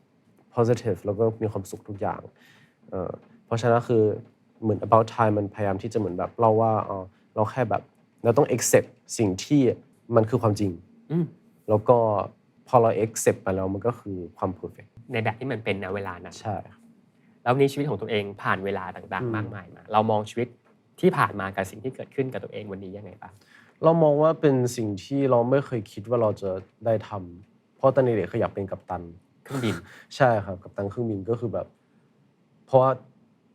positive แล้วก็มีความสุขทุกอย่างเพราะฉะนั้นคือเหมือน About Time มันพยายามที่จะเหมือนแบบเล่าว่าเราแค่แบบเราต้อง accept สิ่งที่มันคือความจริงแล้วก็พอเรา accept ไปแล้วมันก็คือความ perfect ในแบบที่มันเป็นณเวลานั้นใช่แล้วในชีวิตของตัวเองผ่านเวลาต่างๆมากมายมาเรามองชีวิตที่ผ่านมากับสิ่งที่เกิดขึ้นกับตัวเองวันนี้ยังไงบ้างเรามองว่าเป็นสิ่งที่เราไม่เคยคิดว่าเราจะได้ทำเพราะตอนเด็กๆเคยอยากเป็นกัปตันเครื่องบินใช่ครับกัปตันเครื่องบินก็คือแบบเพราะว่า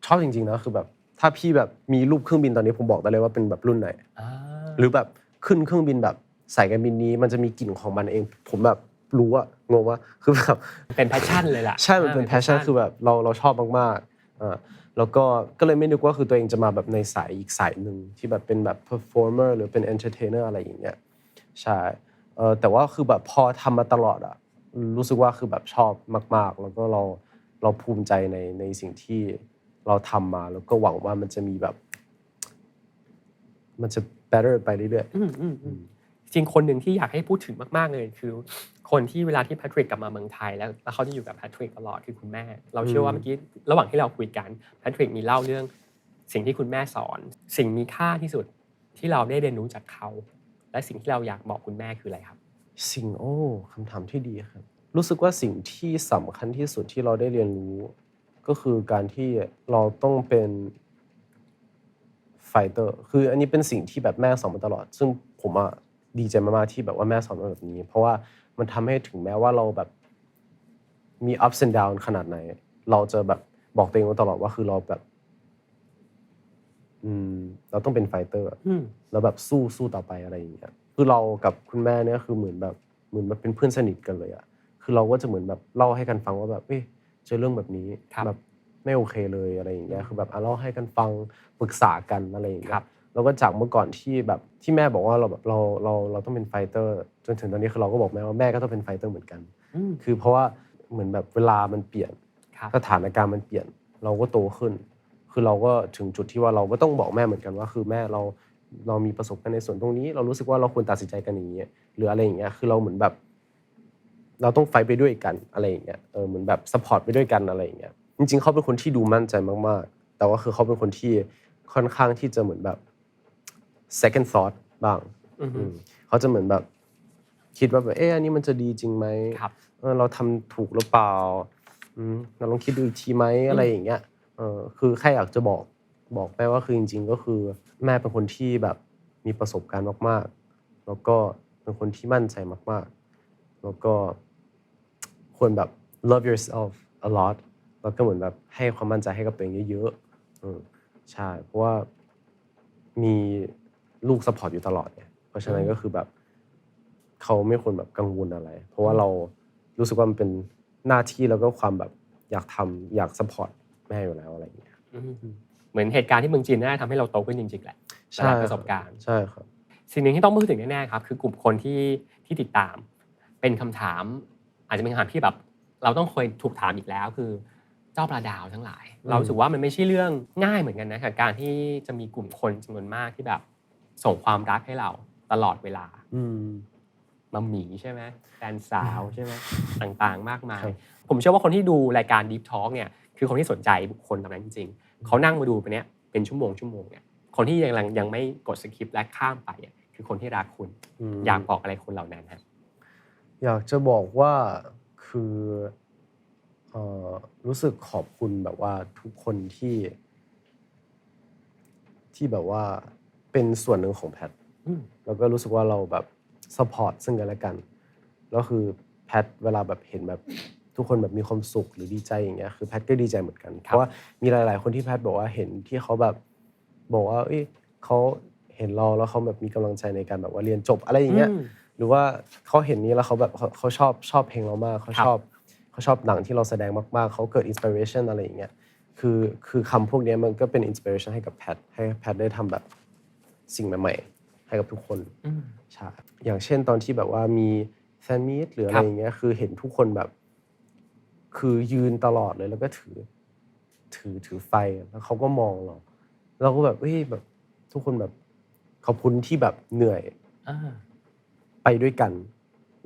ชอบจริงๆนะคือแบบถ้าพี่แบบมีรูปเครื่องบินตอนนี้ผมบอกได้เลยว่าเป็นแบบรุ่นไหนหรือแบบขึ้นเครื่องบินแบบสายการบินนี้มันจะมีกลิ่นของมันเองผมแบบรู้อะงงว่าคือแบบเป็นแพชชั่นเลยล่ะใช่มันเป็นแพชชั่นคือแบบเราชอบมากๆแล้วก็เลยไม่นึกว่าคือตัวเองจะมาแบบในสายอีกสายหนึ่งที่แบบเป็นแบบ performer หรือเป็น entertainer อะไรอย่างเงี้ยใช่แต่ว่าคือแบบพอทำมาตลอดอะรู้สึกว่าคือแบบชอบมากๆแล้วก็เราภูมิใจในสิ่งที่เราทำมาแล้วก็หวังว่ามันจะมีแบบมันจะ better ไปเรื่อยจริงคนหนึ่งที่อยากให้พูดถึงมากๆเลยคือคนที่เวลาที่แพทริกกลับมาเมืองไทยแล้วเขาจะอยู่กับแพทริกตลอดคือคุณแม่เราเชื่อว่าเมื่อกี้ระหว่างที่เราคุยกันแพทริกมีเล่าเรื่องสิ่งที่คุณแม่สอนสิ่งมีค่าที่สุดที่เราได้เรียนรู้จากเขาและสิ่งที่เราอยากบอกคุณแม่คืออะไรครับคำถามที่ดีครับรู้สึกว่าสิ่งที่สำคัญที่สุดที่เราได้เรียนรู้ก็คือการที่เราต้องเป็นไฟเตอร์คืออันนี้เป็นสิ่งที่แบบแม่สอนมาตลอดซึ่งผมอะดีใจมากๆที่แบบว่าแม่สอนมาแบบนี้เพราะว่ามันทำให้ถึงแม้ว่าเราแบบมี ups and down ขนาดไหนเราจะแบบบอกตัวเองมาตลอดว่าคือเราแบบเราต้องเป็นไฟเตอร์แล้วแบบสู้ต่อไปอะไรอย่างเงี้ยคือเรากับคุณแม่เนี่ยคือเหมือนแบบเป็นเพื่อนสนิทกันเลยอะคือเราก็จะเหมือนแบบเล่าให้กันฟังว่าแบบเจอเรื่องแบบนี้แบบไม่โอเคเลยอะไรอย่างเงี้ยคือแบบเล่าให้กันฟังปรึกษากันอะไรอย่างเงี้ยแล้วก็จากเมื่อก่อนที่แบบที่แม่บอกว่าเราแบบเราต้องเป็นไฟเตอร์จนถึงตอนนี้คือเราก็บอกแม่ว่าแม่ก็ต้องเป็นไฟเตอร์เหมือนกันคือเพราะว่าเหมือนแบบเวลามันเปลี่ยนสถานการณ์มันเปลี่ยนเราก็โตขึ้นคือเราก็ถึงจุดที่ว่าเราก็ต้องบอกแม่เหมือนกันว่าคือแม่เรามีประสบการณ์ในส่วนตรงนี้เรารู้สึกว่าเราควรตัดสินใจกันอย่างนี้หรืออะไรอย่างเงี้ยคือเราเหมือนแบบเราต้องไฟท์ไปด้วยกันอะไรอย่างเงี้ยเหมือนแบบซัพพอร์ตไปด้วยกันอะไรอย่างเงี้ยจริงๆเขาเป็นคนที่ดูมั่นใจมากๆแต่ว่าคือเขาเป็นคนที่ ค่อนข้างที่จะเหมือนแบบ second thought บ้างเขาจะเหมือนแบบคิดว่าแบบอันนี้มันจะดีจริงไหมเราทำถูกหรือเปล่าเราลองคิดดูอีกทีไหมอะไรอย่างเงี้ยคือแค่อยากจะบอกแม่ว่าคือจริงๆก็คือแม่เป็นคนที่แบบมีประสบการณ์มากๆแล้วก็เป็นคนที่มั่นใจมากๆแล้วก็ควรแบบ love yourself a lot แล้วก็เหมือนแบบให้ความมั่นใจให้กับตัวเองเยอะๆใช่เพราะว่ามีลูกซัพพอร์ตอยู่ตลอดไงเพราะฉะนั้นก็คือแบบเขาไม่ควรแบบกังวลอะไรเพราะว่าเรารู้สึกว่ามันเป็นหน้าที่แล้วก็ความแบบอยากทำอยากซัพพอร์ตแม่อยู่แล้วอะไรอย่างเงี้ยเหมือนเหตุการณ์ที่เมืองจีนน่าจะทำให้เราโตขึ้นจริงๆแหละจากประสบการณ์ใช่ครับสิ่งหนึ่งที่ต้องพูดถึงแน่ๆครับคือกลุ่มคนที่ติดตามเป็นคำถามอาจจะเป็นคำถามที่แบบเราต้องเคยถูกถามอีกแล้วคือเจ้าปลาดาวทั้งหลายเราถือว่ามันไม่ใช่เรื่องง่ายเหมือนกันนะกับการที่จะมีกลุ่มคนจำนวนมากที่แบบส่งความรักให้เราตลอดเวลามัมหมี่ใช่ไหมแฟนสาวใช่ไหมต่างๆมากมายผมเชื่อว่าคนที่ดูรายการ Deep Talk เนี่ยคือคนที่สนใจบุคคลเหล่านั้นจริงๆเขานั่งมาดูไปเนี้ยเป็นชั่วโมงเนี่ยคนที่ยังไม่กดสคิปและข้ามไปคือคนที่รักคุณอยากบอกอะไรคนเหล่านั้นฮะอยากจะบอกว่าคือรู้สึกขอบคุณแบบว่าทุกคนที่แบบว่าเป็นส่วนหนึ่งของแพทแล้วก็รู้สึกว่าเราแบบซัพพอร์ตซึ่งกันและกันแล้วคือแพทเวลาแบบเห็นแบบทุกคนแบบมีความสุขหรือดีใจอย่างเงี้ยคือแพทก็ดีใจเหมือนกันเพราะว่ามีหลายๆคนที่แพทบอกว่าเห็นที่เขาแบบบอกว่าเขาเห็นเราแล้วเขาแบบมีกำลังใจในการแบบว่าเรียนจบอะไรอย่างเงี้ยหรือว่าเขาเห็นนี้แล้วเขาแบบเขาชอบเพลงเรามากเขาชอบหนังที่เราแสดงมากๆเขาเกิดอินสปิเรชันอะไรอย่างเงี้ยคือคำพวกนี้มันก็เป็นอินสปิเรชันให้กับแพทให้แพทได้ทำแบบสิ่งใหม่ๆให้กับทุกคนใช่อย่างเช่นตอนที่แบบว่ามีแฟนมีตหรืออะไรอย่างเงี้ยคือเห็นทุกคนแบบคือยืนตลอดเลยแล้วก็ถือไฟแล้วเขาก็มองเราก็แบบแบบทุกคนแบบขอบคุณที่แบบเหนื่อยไปด้วยกัน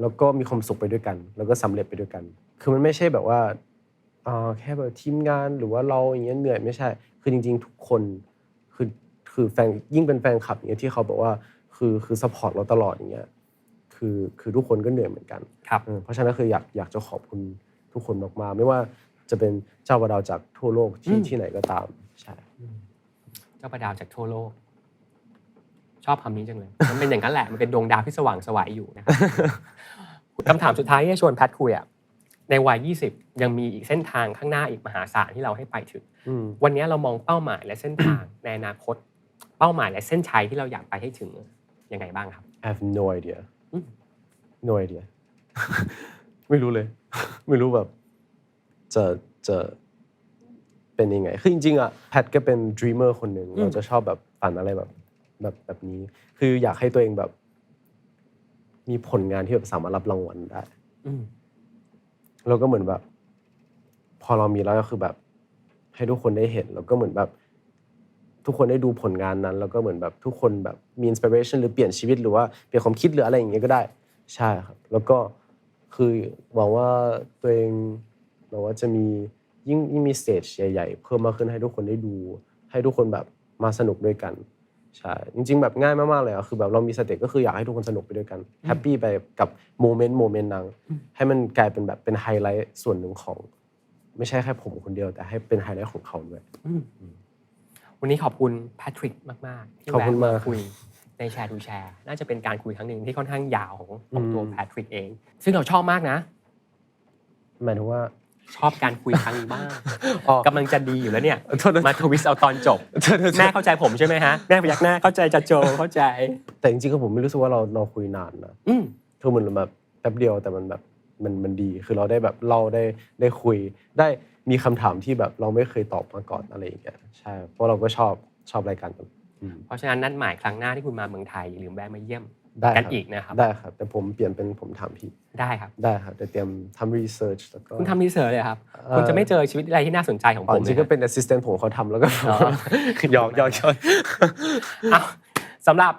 แล้วก็มีความสุขไปด้วยกันแล้วก็สำเร็จไปด้วยกันคือมันไม่ใช่แบบว่าแค่แบบทีมงานหรือว่าเราอย่างเงี้ยเหนื่อยไม่ใช่คือจริงๆทุกคนคือแฟนยิ่งเป็นแฟนคลับอย่างเงี้ยที่เขาบอกว่าคือซัพพอร์ตเราตลอดอย่างเงี้ยคือทุกคนก็เหนื่อยเหมือนกันเพราะฉะนั้นคืออยากจะขอบคุณทุกคนมากๆไม่ว่าจะเป็นเจ้าประดาวจากทั่วโลกที่ไหนก็ตามใช่เจ้าประดาวจากทั่วโลกชอบคำนี้จังเลยมันเป็นอย่างนั้นแหละมันเป็นดวงดาวที่สว่างไสวอยู่นะครับคำถามสุดท้ายที่จะชวนแพทคุยในวัย20ยังมีอีกเส้นทางข้างหน้าอีกมหาศาลที่เราให้ไปถึงวันนี้เรามองเป้าหมายและเส้นทางในอนาคตเป้าหมายและเส้นชัยที่เราอยากไปให้ถึงยังไงบ้างครับ I have no idea no idea ไม่รู้เลยไม่รู้แบบจะเป็นยังไงคือจริงๆแพทก็เป็น dreamer คนหนึ่งเราจะชอบแบบฝันอะไรแบบนี้คืออยากให้ตัวเองแบบมีผลงานที่แบบสามารถรับรางวัลได้แล้วก็เหมือนแบบพอเรามีแล้วก็คือแบบให้ทุกคนได้เห็นแล้วก็เหมือนแบบทุกคนได้ดูผลงานนั้นแล้วก็เหมือนแบบทุกคนแบบมีอินสปิเรชันหรือเปลี่ยนชีวิตหรือว่าเปลี่ยนความคิดหรืออะไรอย่างเงี้ยก็ได้ใช่ครับแล้วก็คือหวังว่าตัวเองแบบว่าจะมียิ่งมีสเตจใหญ่ๆเพิ่มมากขึ้นให้ทุกคนได้ดูให้ทุกคนแบบมาสนุกด้วยกันใช่จริงๆแบบง่ายมากๆเลยคือแบบเรามีสเตจก็คืออยากให้ทุกคนสนุกไปด้วยกันแฮปปี้ไปกับโมเมนต์นั้นให้มันกลายเป็นแบบเป็นไฮไลท์ส่วนหนึ่งของไม่ใช่แค่ผมคนเดียวแต่ให้เป็นไฮไลท์ของเขาด้วยวันนี้ขอบคุณแพทริกมากๆที่แวะมาคุยในแชร์ทูแชร์น่าจะเป็นการคุยครั้งหนึ่งที่ค่อนข้างยาวของตัวแพทริกเองซึ่งเราชอบมากนะหมายถึงว่าชอบการคุยครั้งนี้มากกำลังจะดีอยู่แล้วเนี่ยมาทวิสต์เอาตอนจบแม่เข้าใจผมใช่ไหมฮะแม่พยักหน้าเข้าใจจะโจเข้าใจแต่จริงๆคือผมไม่รู้สึกว่าเราคุยนานนะคือมันแบบแป๊บเดียวแต่มันแบบมันดีคือเราได้แบบเราได้คุยได้มีคำถามที่แบบเราไม่เคยตอบมาก่อนอะไรอย่างเงี้ยใช่เพราะเราก็ชอบรายการกันเพราะฉะนั้นนัดหมายครั้งหน้าที่คุณมาเมืองไทยอย่าลืมแวะมาเยี่ยมกันอีกนะครับได้ครับแต่ผมเปลี่ยนเป็นผมถามพี่ได้ครับแต่เตรียมทำรีเสิร์ชแล้วก็คุณทำรีเสิร์ชเลยครับคุณจะไม่เจอชีวิตอะไรที่น่าสนใจของผมจริงก็เป็นแอสซิสแตนต์ผมเขาทำแล้วก็หยอกสำหรับ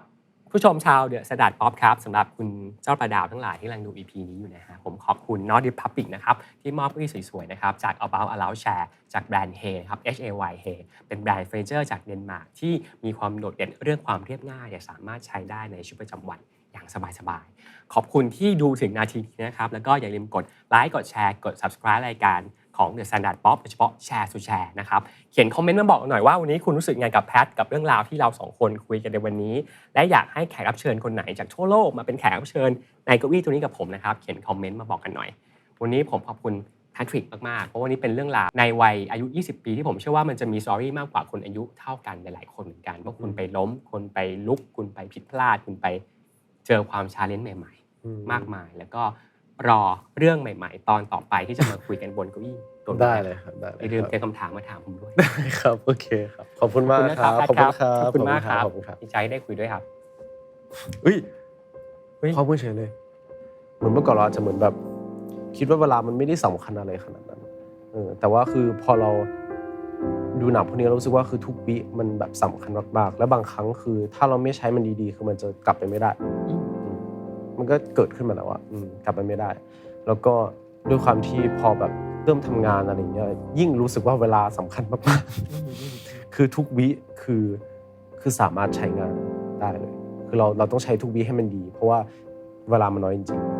ผู้ชมชาวเดอะสแตนดาร์ดป๊อปครับสำหรับคุณเจ้าประดาวทั้งหลายที่กำลังดู EP นี้อยู่นะฮะผมขอบคุณ Not Republic นะครับที่มอบเก้าอี้สวยๆนะครับจาก About Allow Share จากแบรนด์ Hay ครับ HAY Hay เป็นแบรนด์เฟอร์นิเจอร์จากเดนมาร์กที่มีความโดดเด่นเรื่องความเรียบง่ายสามารถใช้ได้ในชีวิตประจำวันอย่างสบายๆขอบคุณที่ดูถึงนาทีนี้นะครับแล้วก็อย่าลืมกดไลค์กดแชร์กด Subscribe รายการของ The Standard Pop โดยเฉพาะแชร์สู่แชร์นะครับเขียนคอมเมนต์มาบอกหน่อยว่าวันนี้คุณรู้สึกไงกับแพทกับเรื่องราวที่เราสองคนคุยกันในวันนี้และอยากให้แขกรับเชิญคนไหนจากทั่วโลกมาเป็นแขกรับเชิญในเก้าอี้ตัวนี้กับผมนะครับเขียนคอมเมนต์มาบอกกันหน่อยวันนี้ผมขอบคุณแพทริกมากๆเพราะวันนี้เป็นเรื่องราวในวัยอายุ20ปีที่ผมเชื่อว่ามันจะมีสตอรี่มากกว่าคนอายุเท่ากันหลายๆคนเหมือนกันว่าคุณไปล้มคุณไปลุกคุณไปผิดพลาดคุณไปเจอความชาเลนจ์ใหม่ๆมากมายแล้วก็รอเรื่องใหม่ๆตอนต่อไปที่จะมาคุยกันบนเก้าอี้ตัวนี้ ได้เลยครับได้เลย อย่าลืมเตรียมคำถามมาถามผมด้วย ได้ครับโอเคครับขอบคุณมากครับ ขอบคุณครับ ขอบคุณมากครับ ขอบคุณดีใจได้คุยด้วยครับ อุ้ย เฮ้ย ข้อมูลเฉยเลยเหมือนเมื่อก่อนเราอาจจะเหมือนแบบคิดว่าเวลามันไม่ได้สำคัญอะไรขนาดนั้นแต่ว่าคือพอเราดูหนังพวกนี้เรารู้สึกว่าคือทุกวิมันแบบสำคัญมากๆและบางครั้งคือถ้าเราไม่ใช้มันดีๆคือมันจะกลับไปไม่ได้มันก็เกิดขึ้นมาแล้วกลับไปไม่ได้ แล้วก็ด้วยความที่พอแบบเริ่มทำงานอะไรอย่างเงี้ยยิ่งรู้สึกว่าเวลาสำคัญมากๆคือทุกวิคือสามารถใช้งานได้เลยคือเราต้องใช้ทุกวิให้มันดีเพราะว่าเวลามันน้อยจริงๆ